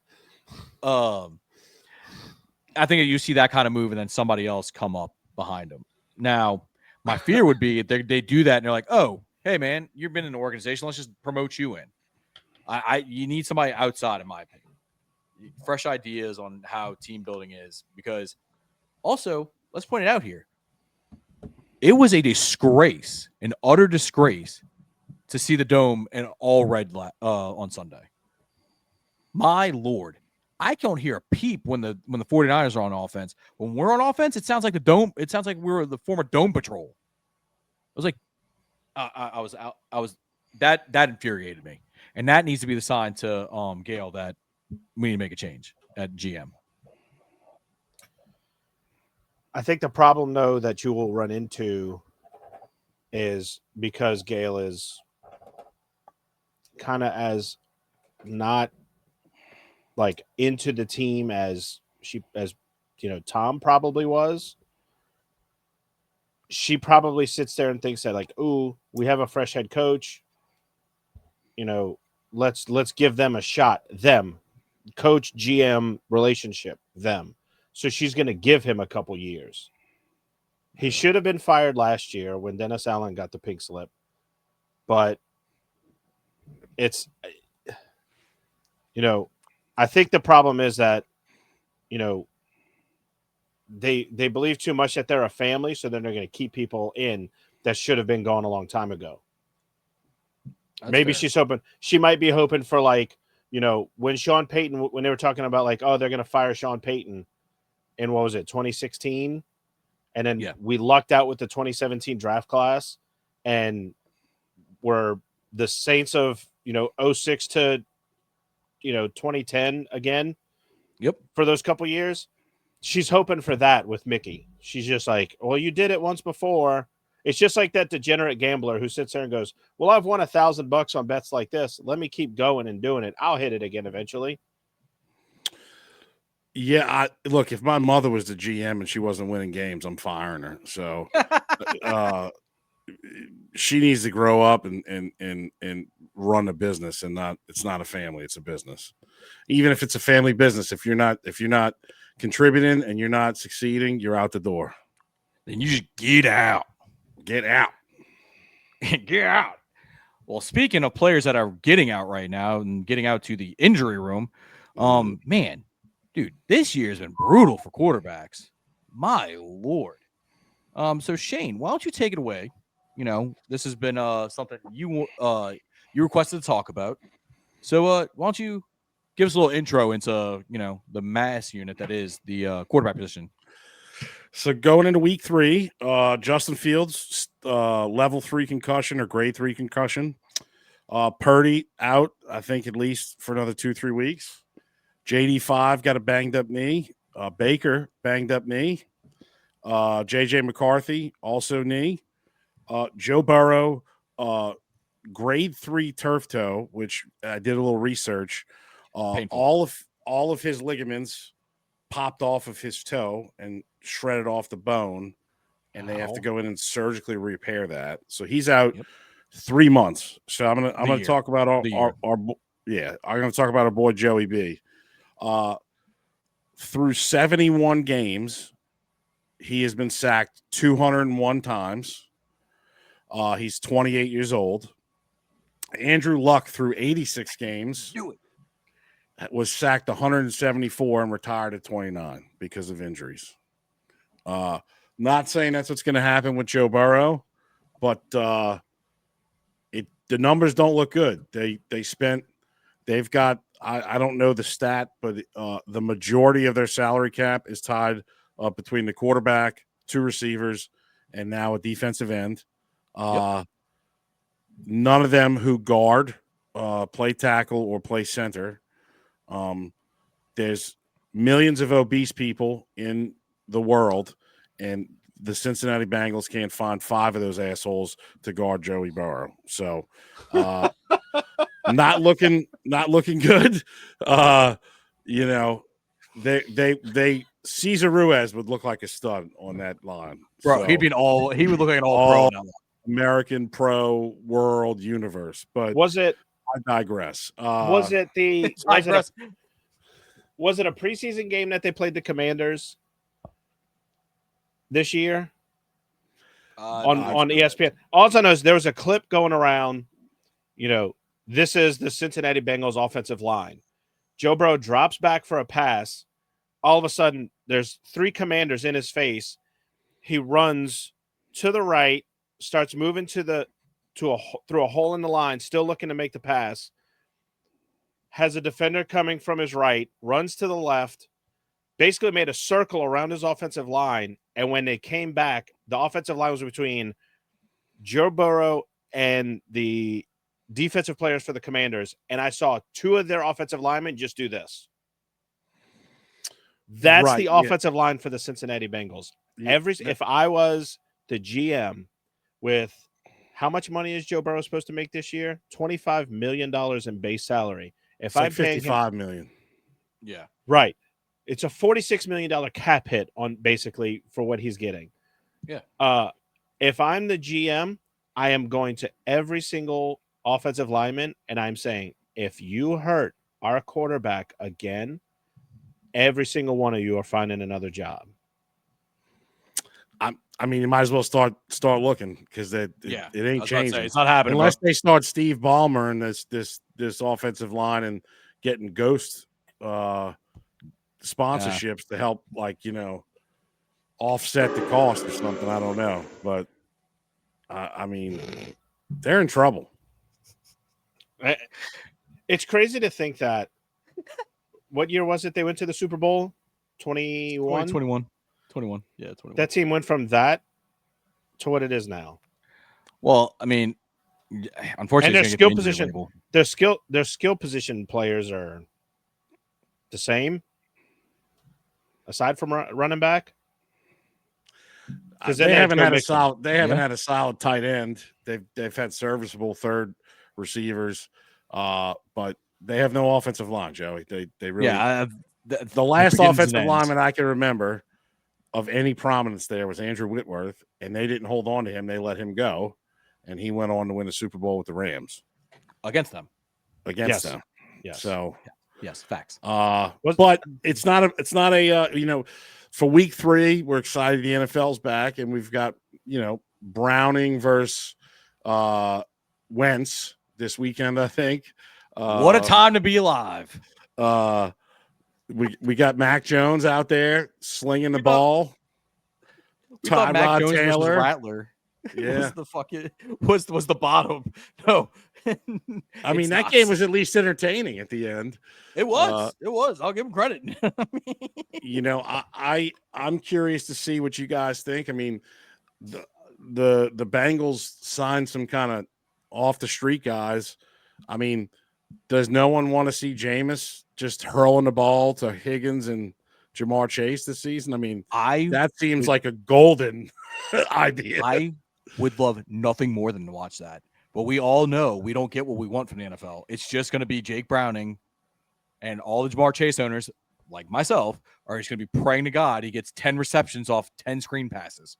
S1: I think you see that kind of move and then somebody else come up behind him. Now, my fear would be they do that and they're like, oh, hey, man, you've been in the organization. Let's just promote you in. You need somebody outside, in my opinion. Fresh ideas on how team building is. Because also, let's point it out here. It was a disgrace, an utter disgrace, to see the Dome in all red on Sunday. My Lord. I don't hear a peep when the 49ers are on offense. When we're on offense, it sounds like the dome. It sounds like we're the former Dome Patrol. I was like, I was out. I was that infuriated me, and that needs to be the sign to Gail that we need to make a change at GM.
S3: I think the problem, though, that you will run into is because Gail is kind of as not like into the team as Tom probably was. She probably sits there and thinks that like, ooh, we have a fresh head coach. Let's give them a shot. Them, coach GM relationship, them. So she's going to give him a couple years. He should have been fired last year when Dennis Allen got the pink slip, but it's, I think the problem is that, they believe too much that they're a family, so then they're going to keep people in that should have been gone a long time ago.
S1: That's
S3: Maybe
S1: fair.
S3: she might be hoping for like, when Sean Payton, when they were talking about like, oh, they're going to fire Sean Payton in, what was it, 2016? And then we lucked out with the 2017 draft class and were the Saints of, 06 to, 2010 again.
S1: Yep.
S3: For those couple years. She's hoping for that with Mickey. She's just like, well, you did it once before. It's just like that degenerate gambler who sits there and goes, well, I've won $1,000 on bets like this. Let me keep going and doing it. I'll hit it again eventually.
S2: Yeah, look, if my mother was the GM and she wasn't winning games, I'm firing her. So she needs to grow up and run a business, and it's not a family, it's a business. Even if it's a family business, if you're not contributing and you're not succeeding, you're out the door.
S1: Then you just get out.
S2: Get out.
S1: Get out. Well, speaking of players that are getting out right now and getting out to the injury room, man, dude, this year's been brutal for quarterbacks. My Lord. So Shane, why don't you take it away? This has been something you requested to talk about. So why don't you give us a little intro into the mass unit that is the quarterback position.
S2: So going into week 3, Justin Fields, level 3 concussion or grade 3 concussion. Purdy out, I think, at least for another 2-3 weeks. JD5 got a banged up knee. Baker banged up knee. JJ McCarthy also knee. Joe Burrow, grade 3 turf toe, which I did a little research. All of his ligaments popped off of his toe and shredded off the bone, and they have to go in and surgically repair that. So he's out 3 months. So I'm gonna talk about I'm gonna talk about our boy Joey B. Through 71 games, he has been sacked 201 times. He's 28 years old. Andrew Luck, through 86 games, was sacked 174 and retired at 29 because of injuries. Not saying that's what's going to happen with Joe Burrow, but the numbers don't look good. They've got, I don't know the stat, but the majority of their salary cap is tied up between the quarterback, 2 receivers, and now a defensive end. None of them who guard, play tackle, or play center. There's millions of obese people in the world, and the Cincinnati Bengals can't find 5 of those assholes to guard Joey Burrow. So, not looking good. They Cesar Ruiz would look like a stud on that line.
S1: Bro,
S2: so,
S1: he would look like an all pro
S2: American pro world universe. But I digress.
S3: Was it a preseason game that they played the Commanders this year on ESPN? All I know is there was a clip going around. This is the Cincinnati Bengals offensive line. Joe Burrow drops back for a pass. All of a sudden, there's 3 Commanders in his face. He runs to the right, starts moving through a hole in the line, still looking to make the pass. has a defender coming from his right, runs to the left, basically made a circle around his offensive line. And when they came back, the offensive line was between Joe Burrow and the defensive players for the Commanders. And I saw two of their offensive linemen just do this. That's
S2: Right,
S3: the
S2: yeah.
S3: offensive line for the Cincinnati Bengals.
S2: Yeah,
S3: If I was the GM with how much money is Joe Burrow supposed to make this year? $25 million in base salary. If
S2: it's like
S3: I'm paying him,
S2: 55 million.
S1: Yeah.
S3: right, it's a $46 million cap hit on basically for what he's getting.
S1: Yeah.
S3: If I'm the GM, I am going to every single offensive lineman and I'm saying, if you hurt our quarterback again, every single one of you are finding another job.
S2: I mean, you might as well start looking because it
S1: I
S2: ain't
S1: was about to say,
S2: changing
S1: it's not happening.
S2: unless
S1: Bro.
S2: they start Steve Ballmer and this offensive line and getting ghost sponsorships to help, like, you know, offset the cost or something. I don't know, but I mean, they're in trouble.
S3: It's crazy to think that. What year was it they went to the Super Bowl? 21?
S1: 21. Yeah, 21.
S3: That team went from that to what it is now.
S1: Well, I mean, unfortunately,
S3: And their
S1: it's gonna get
S3: skill
S1: the injury
S3: position-
S1: label.
S3: Their skill position players are the same, aside from running back. 'Cause then
S2: They
S3: they
S2: haven't
S3: Joe
S2: had a
S3: Mixon.
S2: solid. They haven't
S1: Yeah.
S2: had a solid tight end. They've had serviceable third receivers, but they have no offensive line, Joey. They really.
S1: Yeah,
S2: The last
S1: beginnings and
S2: offensive
S1: ends.
S2: lineman I can remember of any prominence there was Andrew Whitworth, and they didn't hold on to him. They let him go, and he went on to win the Super Bowl with the Rams
S1: against them.
S2: against
S3: Yes.
S2: them.
S3: Yes.
S2: So,
S1: Yes, facts.
S2: but it's not a you know, for week 3, we're excited the NFL's back, and we've got, you know, Browning versus Wentz this weekend, I think.
S1: What a time to be alive.
S2: We got Mac Jones out there slinging the
S1: We thought-
S2: ball.
S1: We thought Mac
S2: Tyrod
S1: Jones versus
S2: Taylor.
S1: Rattler
S2: Yeah.
S1: was the fucking was the bottom. No,
S2: I mean, that game was at least entertaining at the end.
S1: It was. It was. I'll give him credit.
S2: You know, I'm curious to see what you guys think. I mean, the Bengals signed some kind of off the street guys. I mean, does no one want to see Jameis just hurling the ball to Higgins and Jamar Chase this season? I mean, that seems like a golden idea.
S1: I would love nothing more than to watch that. But we all know we don't get what we want from the NFL. It's just going to be Jake Browning, and all the Jamar Chase owners, like myself, are just going to be praying to God he gets 10 receptions off 10 screen passes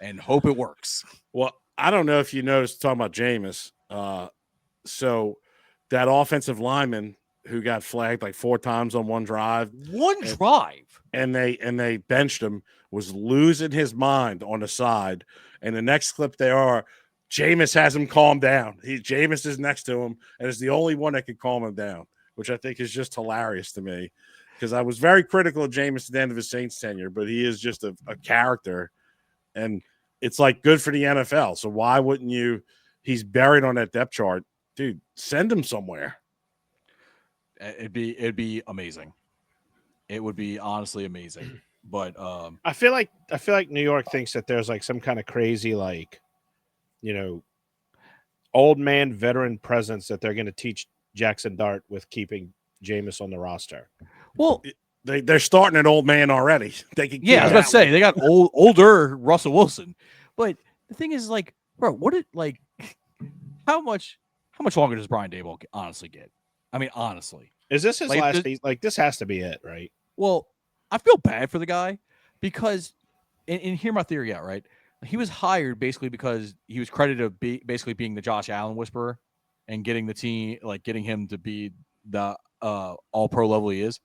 S1: and hope it works.
S2: Well, I don't know if you noticed talking about Jameis. So that offensive lineman who got flagged like 4 times on one drive, and they benched him, was losing his mind on the side. And the next clip Jameis has him calm down. Jameis is next to him and is the only one that can calm him down, which I think is just hilarious to me, because I was very critical of Jameis at the end of his Saints tenure, but he is just a character, and it's like good for the NFL. So why wouldn't you? He's buried on that depth chart, dude. Send him somewhere.
S1: It'd be amazing. It would be honestly amazing. But
S3: I feel like New York thinks that there's like some kind of crazy, like, you know, old man veteran presence that they're going to teach Jackson Dart with keeping Jameis on the roster.
S1: Well,
S2: they're starting an old man already. They can,
S1: yeah, I was about to say they got older Russell Wilson, but the thing is, like, bro, how much longer does Brian Daboll honestly get? I mean, honestly,
S3: is this his
S1: like,
S3: last season? Like, this has to be it, right?
S1: Well, I feel bad for the guy because, and hear my theory out, right? He was hired basically because he was credited of basically being the Josh Allen whisperer and getting the team, like getting him to be the all pro level he is.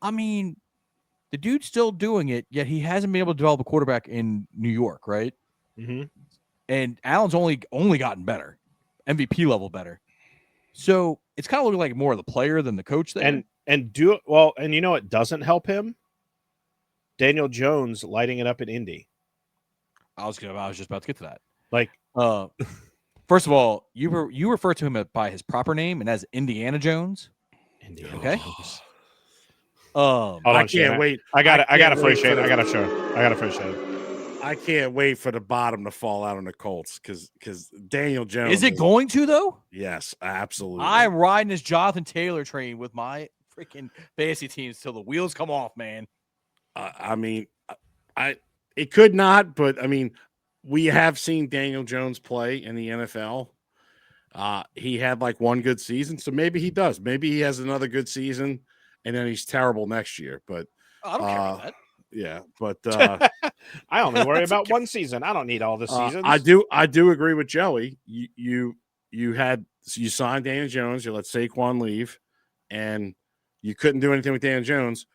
S1: I mean, the dude's still doing it, yet he hasn't been able to develop a quarterback in New York, right?
S3: Mm-hmm.
S1: And Allen's only gotten better, MVP level better. So it's kind of looking like more of the player than the coach there.
S3: And you know what doesn't help him? Daniel Jones lighting it up in Indy.
S1: I was just about to get to that.
S3: Like,
S1: first of all, you refer to him by his proper name, and as Indiana Jones.
S3: Indiana
S1: Okay.
S3: Jones.
S1: Um,
S3: Hold on,
S2: I
S3: Shane.
S2: can't wait.
S3: I got
S2: I
S3: a
S2: can't
S3: free
S2: wait
S3: Shane.
S2: for
S3: I got a show. I got a free Shane.
S2: I can't wait for the bottom to fall out on the Colts because Daniel Jones
S1: is it going to though?
S2: Yes, absolutely.
S1: I'm riding this Jonathan Taylor train with my freaking fantasy teams till the wheels come off, man.
S2: I mean, it could not, but I mean, we have seen Daniel Jones play in the NFL. He had like one good season, so maybe he does. Maybe he has another good season, and then he's terrible next year. But
S1: I don't care about that.
S2: yeah, but
S3: I only worry
S1: That's
S3: about
S1: okay.
S3: one season. I don't need all the seasons.
S2: I do agree with Joey. You signed Daniel Jones, you let Saquon leave, and you couldn't do anything with Daniel Jones.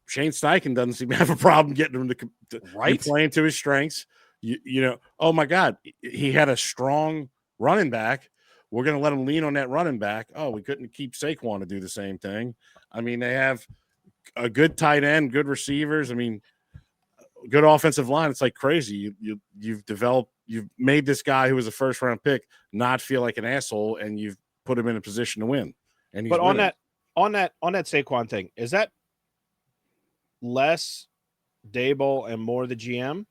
S2: Shane Steichen doesn't seem to have a problem getting him to be
S1: Right?
S2: playing to his strengths. You know, oh my God, he had a strong running back. We're going to let him lean on that running back. Oh, we couldn't keep Saquon to do the same thing. I mean, they have a good tight end, good receivers. I mean, good offensive line. It's like crazy. You've made this guy who was a first round pick not feel like an asshole, and you've put him in a position to win. And he's
S3: but on
S2: winning.
S3: that Saquon thing, is that less Dable and more the GM?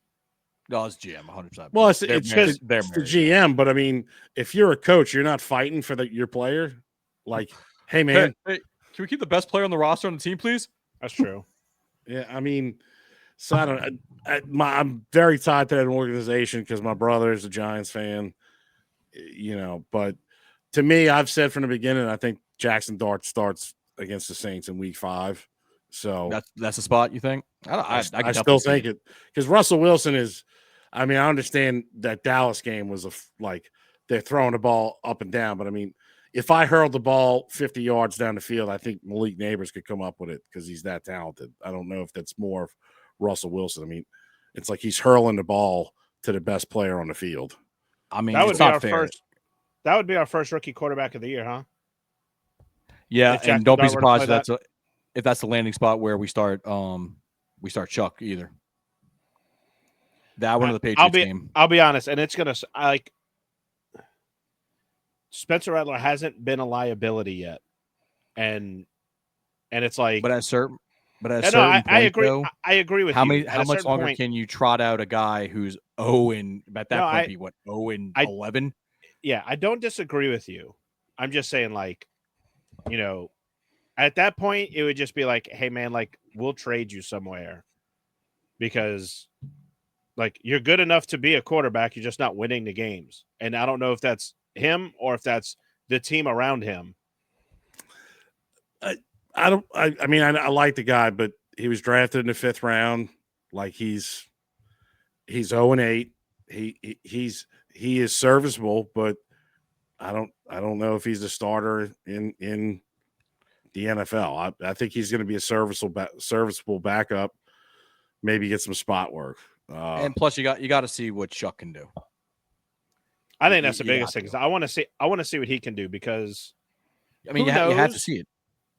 S1: No, it's GM 100%.
S2: Well, it's
S1: They're
S2: the GM, but I mean, if you're a coach, you're not fighting for your player. Like, hey man,
S1: Hey, can we keep the best player on the roster on the team, please?
S3: That's true.
S2: yeah. I mean, so I don't. I'm very tied to that organization because my brother is a Giants fan. You know, but to me, I've said from the beginning, I think Jackson Dart starts against the Saints in Week 5. So
S1: That's a spot you think? I can
S2: still think it because Russell Wilson is. I mean, I understand that Dallas game was like they're throwing the ball up and down, but I mean, if I hurled the ball 50 yards down the field, I think Malik Neighbors could come up with it because he's that talented. I don't know if that's more of Russell Wilson. I mean, it's like he's hurling the ball to the best player on the field.
S1: I mean,
S3: That would
S1: it's
S3: be
S1: not
S3: our
S1: fair.
S3: first. That would be our first rookie quarterback of the year, huh?
S1: Yeah,
S3: If Jackson
S1: and don't be
S3: Dart were to play
S1: surprised if that's the landing spot where we start Chuck either. That one of the Patriots game.
S3: I'll be honest, and it's gonna like Spencer Rattler hasn't been a liability yet, and it's like.
S1: But at a certain point,
S3: I agree.
S1: though,
S3: I agree with
S1: how
S3: you.
S1: many how much longer can you trot out a guy who's 0 and at that point be what 0 and 11?
S3: Yeah, I don't disagree with you. I'm just saying, like, you know, at that point, it would just be like, hey, man, like, we'll trade you somewhere because, like, you're good enough to be a quarterback. You're just not winning the games. And I don't know if that's him or if that's the team around him.
S2: I mean, I like the guy, but he was drafted in the 5th round. Like he's 0 and 8. He is serviceable, but I don't know if he's a starter in the NFL. I think he's going to be a serviceable backup. Maybe get some spot work.
S1: And plus, you got to see what Chuck can do.
S3: I think that's the biggest thing. I want to see what he can do because
S1: I mean, you have to see it.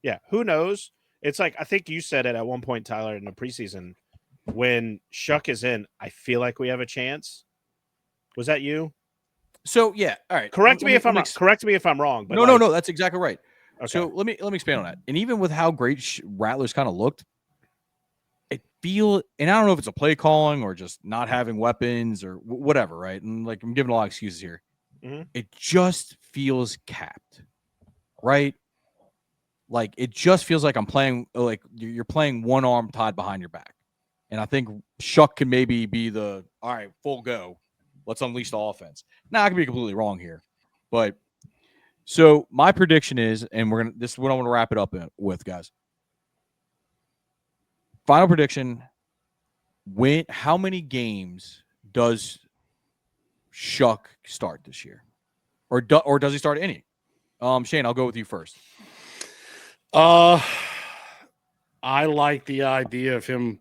S3: Yeah, who knows? It's like I think you said it at one point, Tyler, in the preseason when Shuck is in. I feel like we have a chance. Was that you?
S1: So yeah, all right.
S3: Correct me if I'm wrong. But
S1: no, that's exactly right.
S3: Okay.
S1: So let me expand on that. And even with how great Rattler's kind of looked, and I don't know if it's a play calling or just not having weapons or whatever, right? And like I'm giving a lot of excuses here.
S3: Mm-hmm.
S1: It just feels capped, right? Like it just feels like I'm playing like you're playing one arm tied behind your back. And I think Shuck can maybe be all right, full go. Let's unleash the offense. Now I could be completely wrong here. But so my prediction is, and this is what I want to wrap it up with, guys. Final prediction. How many games does Shuck start this year? Or does he start any? Shane, I'll go with you first.
S2: I like the idea of him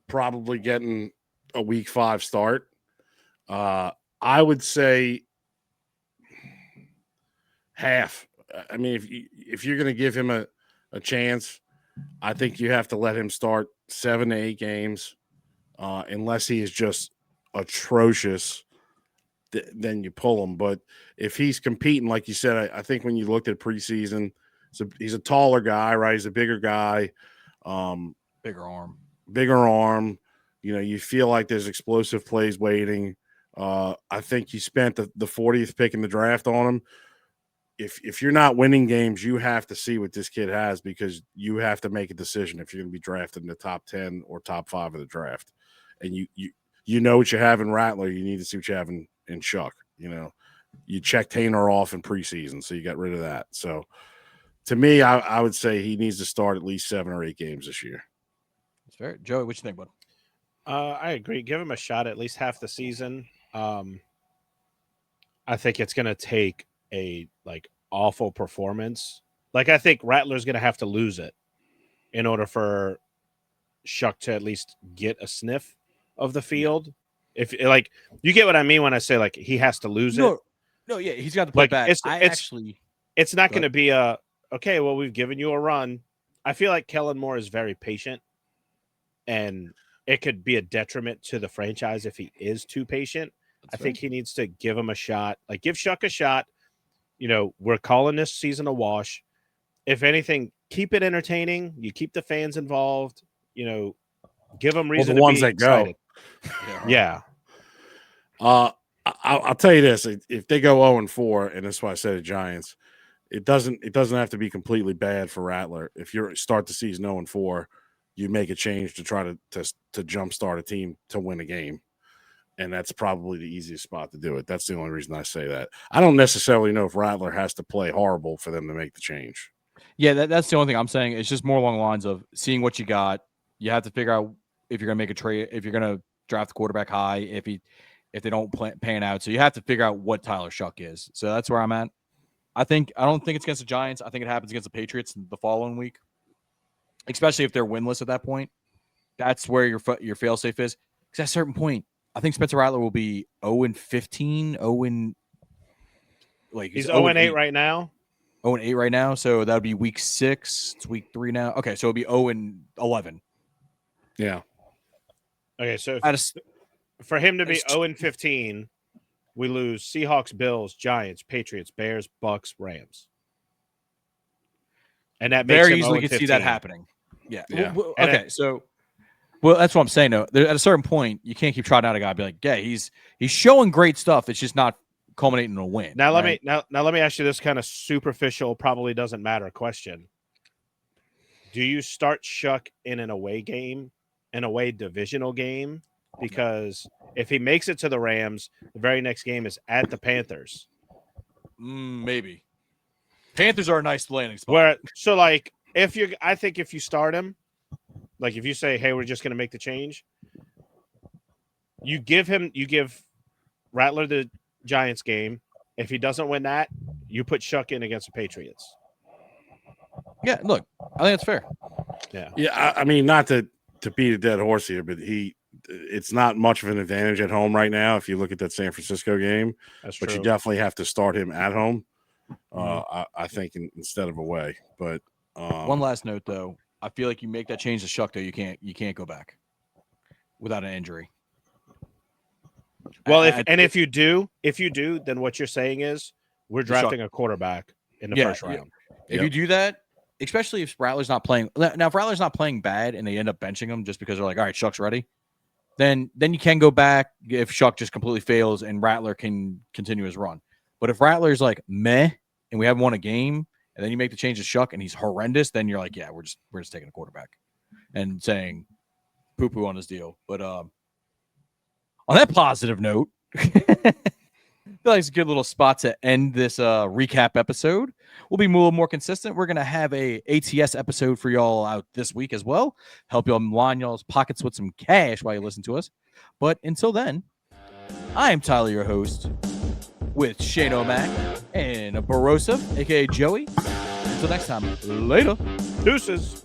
S2: probably getting a Week 5 start. I would say half. I mean, if you're going to give him a chance, I think you have to let him start 7 to 8 games, unless he is just atrocious. Then you pull him. But if he's competing, like you said, I think when you looked at preseason, So he's a taller guy, right? He's a bigger guy,
S1: Bigger arm.
S2: bigger arm. You know, you feel like there's explosive plays waiting. I think you spent the 40th pick in the draft on him. If you're not winning games, you have to see what this kid has, because you have to make a decision if you're going to be drafted in the top 10 or top 5 of the draft. And you know what you have in Rattler. You need to see what you have in Shough. You know, you checked Haener off in preseason, so you got rid of that. So to me, I would say he needs to start at least 7 or 8 games this year.
S1: That's fair. Joey, what you think, bud?
S3: I agree. Give him a shot at least half the season. I think it's going to take a awful performance. I think Rattler's going to have to lose it in order for Shough to at least get a sniff of the field. If you get what I mean when I say he has to lose it.
S1: No, yeah, he's got to play bad.
S3: It's not going to be okay, well, we've given you a run. I feel like Kellen Moore is very patient, and it could be a detriment to the franchise if he is too patient. I think he needs to give him a shot. Give Shough a shot. You know, we're calling this season a wash. If anything, keep it entertaining. You keep the fans involved. You know, give them reason
S2: the
S3: to
S2: ones
S3: be
S2: that
S3: excited.
S2: go.
S3: Yeah.
S2: I'll tell you this: if they go 0-4, and that's why I said the Giants, it doesn't have to be completely bad for Rattler. If you start the season 0-4, you make a change to try to jumpstart a team to win a game. And that's probably the easiest spot to do it. That's the only reason I say that. I don't necessarily know if Rattler has to play horrible for them to make the change.
S1: Yeah, that's the only thing I'm saying. It's just more along the lines of seeing what you got. You have to figure out if you're going to make a trade, if you're going to draft the quarterback high, if they don't pan out. So you have to figure out what Tyler Shough is. So that's where I'm at. I don't think it's against the Giants. I think it happens against the Patriots the following week, especially if they're winless at that point. That's where your fail-safe is. Because at a certain point, I think Spencer Rattler will be 0-15,
S3: he's 0-8 right now.
S1: 0-8 right now, so that would be week 6. It's week 3 now. Okay, so it'll be 0-11.
S2: Yeah.
S3: Okay, so for him to be 0-15, we lose Seahawks, Bills, Giants, Patriots, Bears, Bucks, Rams, and that makes
S1: very
S3: him
S1: easily
S3: 0-15.
S1: could see that happening. Yeah.
S2: Yeah.
S1: Okay, so. Well, that's what I'm saying, though. At a certain point, you can't keep trotting out a guy and be like, yeah, he's showing great stuff. It's just not culminating in a win.
S3: Now,
S1: right?
S3: let me ask you this kind of superficial, probably doesn't matter question. Do you start Shough in an away game, an away divisional game? Because if he makes it to the Rams, the very next game is at the Panthers.
S1: Maybe. Panthers are a nice landing spot.
S3: I think if you start him, if you say, hey, we're just going to make the change, you give Rattler the Giants game. If he doesn't win that, you put Shough in against the Patriots.
S1: Yeah, look, I think that's fair.
S3: Yeah.
S2: Yeah, I mean, not to beat a dead horse here, but it's not much of an advantage at home right now if you look at that San Francisco game.
S3: That's true.
S2: But you definitely have to start him at home, I think, instead of away. But
S1: one last note, though. I feel like you make that change to Shough, though, you can't go back without an injury.
S3: Well, if you do, then what you're saying is we're drafting a quarterback in the first round.
S1: If you do that, especially if Rattler's not playing now, if Rattler's not playing bad and they end up benching him just because they're like, all right, Shough's ready, then you can go back if Shough just completely fails and Rattler can continue his run. But if Rattler's like meh and we haven't won a game, and then you make the change to Shough and he's horrendous, then you're like, yeah, we're just taking a quarterback and saying poo-poo on his deal. But on that positive note, I feel like it's a good little spot to end this recap episode. We'll be a little more consistent. We're going to have a ATS episode for y'all out this week as well. Help y'all line y'all's pockets with some cash while you listen to us. But until then, I am Tyler, your host, with Shane O'Mac and Barosov, a.k.a. Joey. Until next time, later.
S3: Deuces.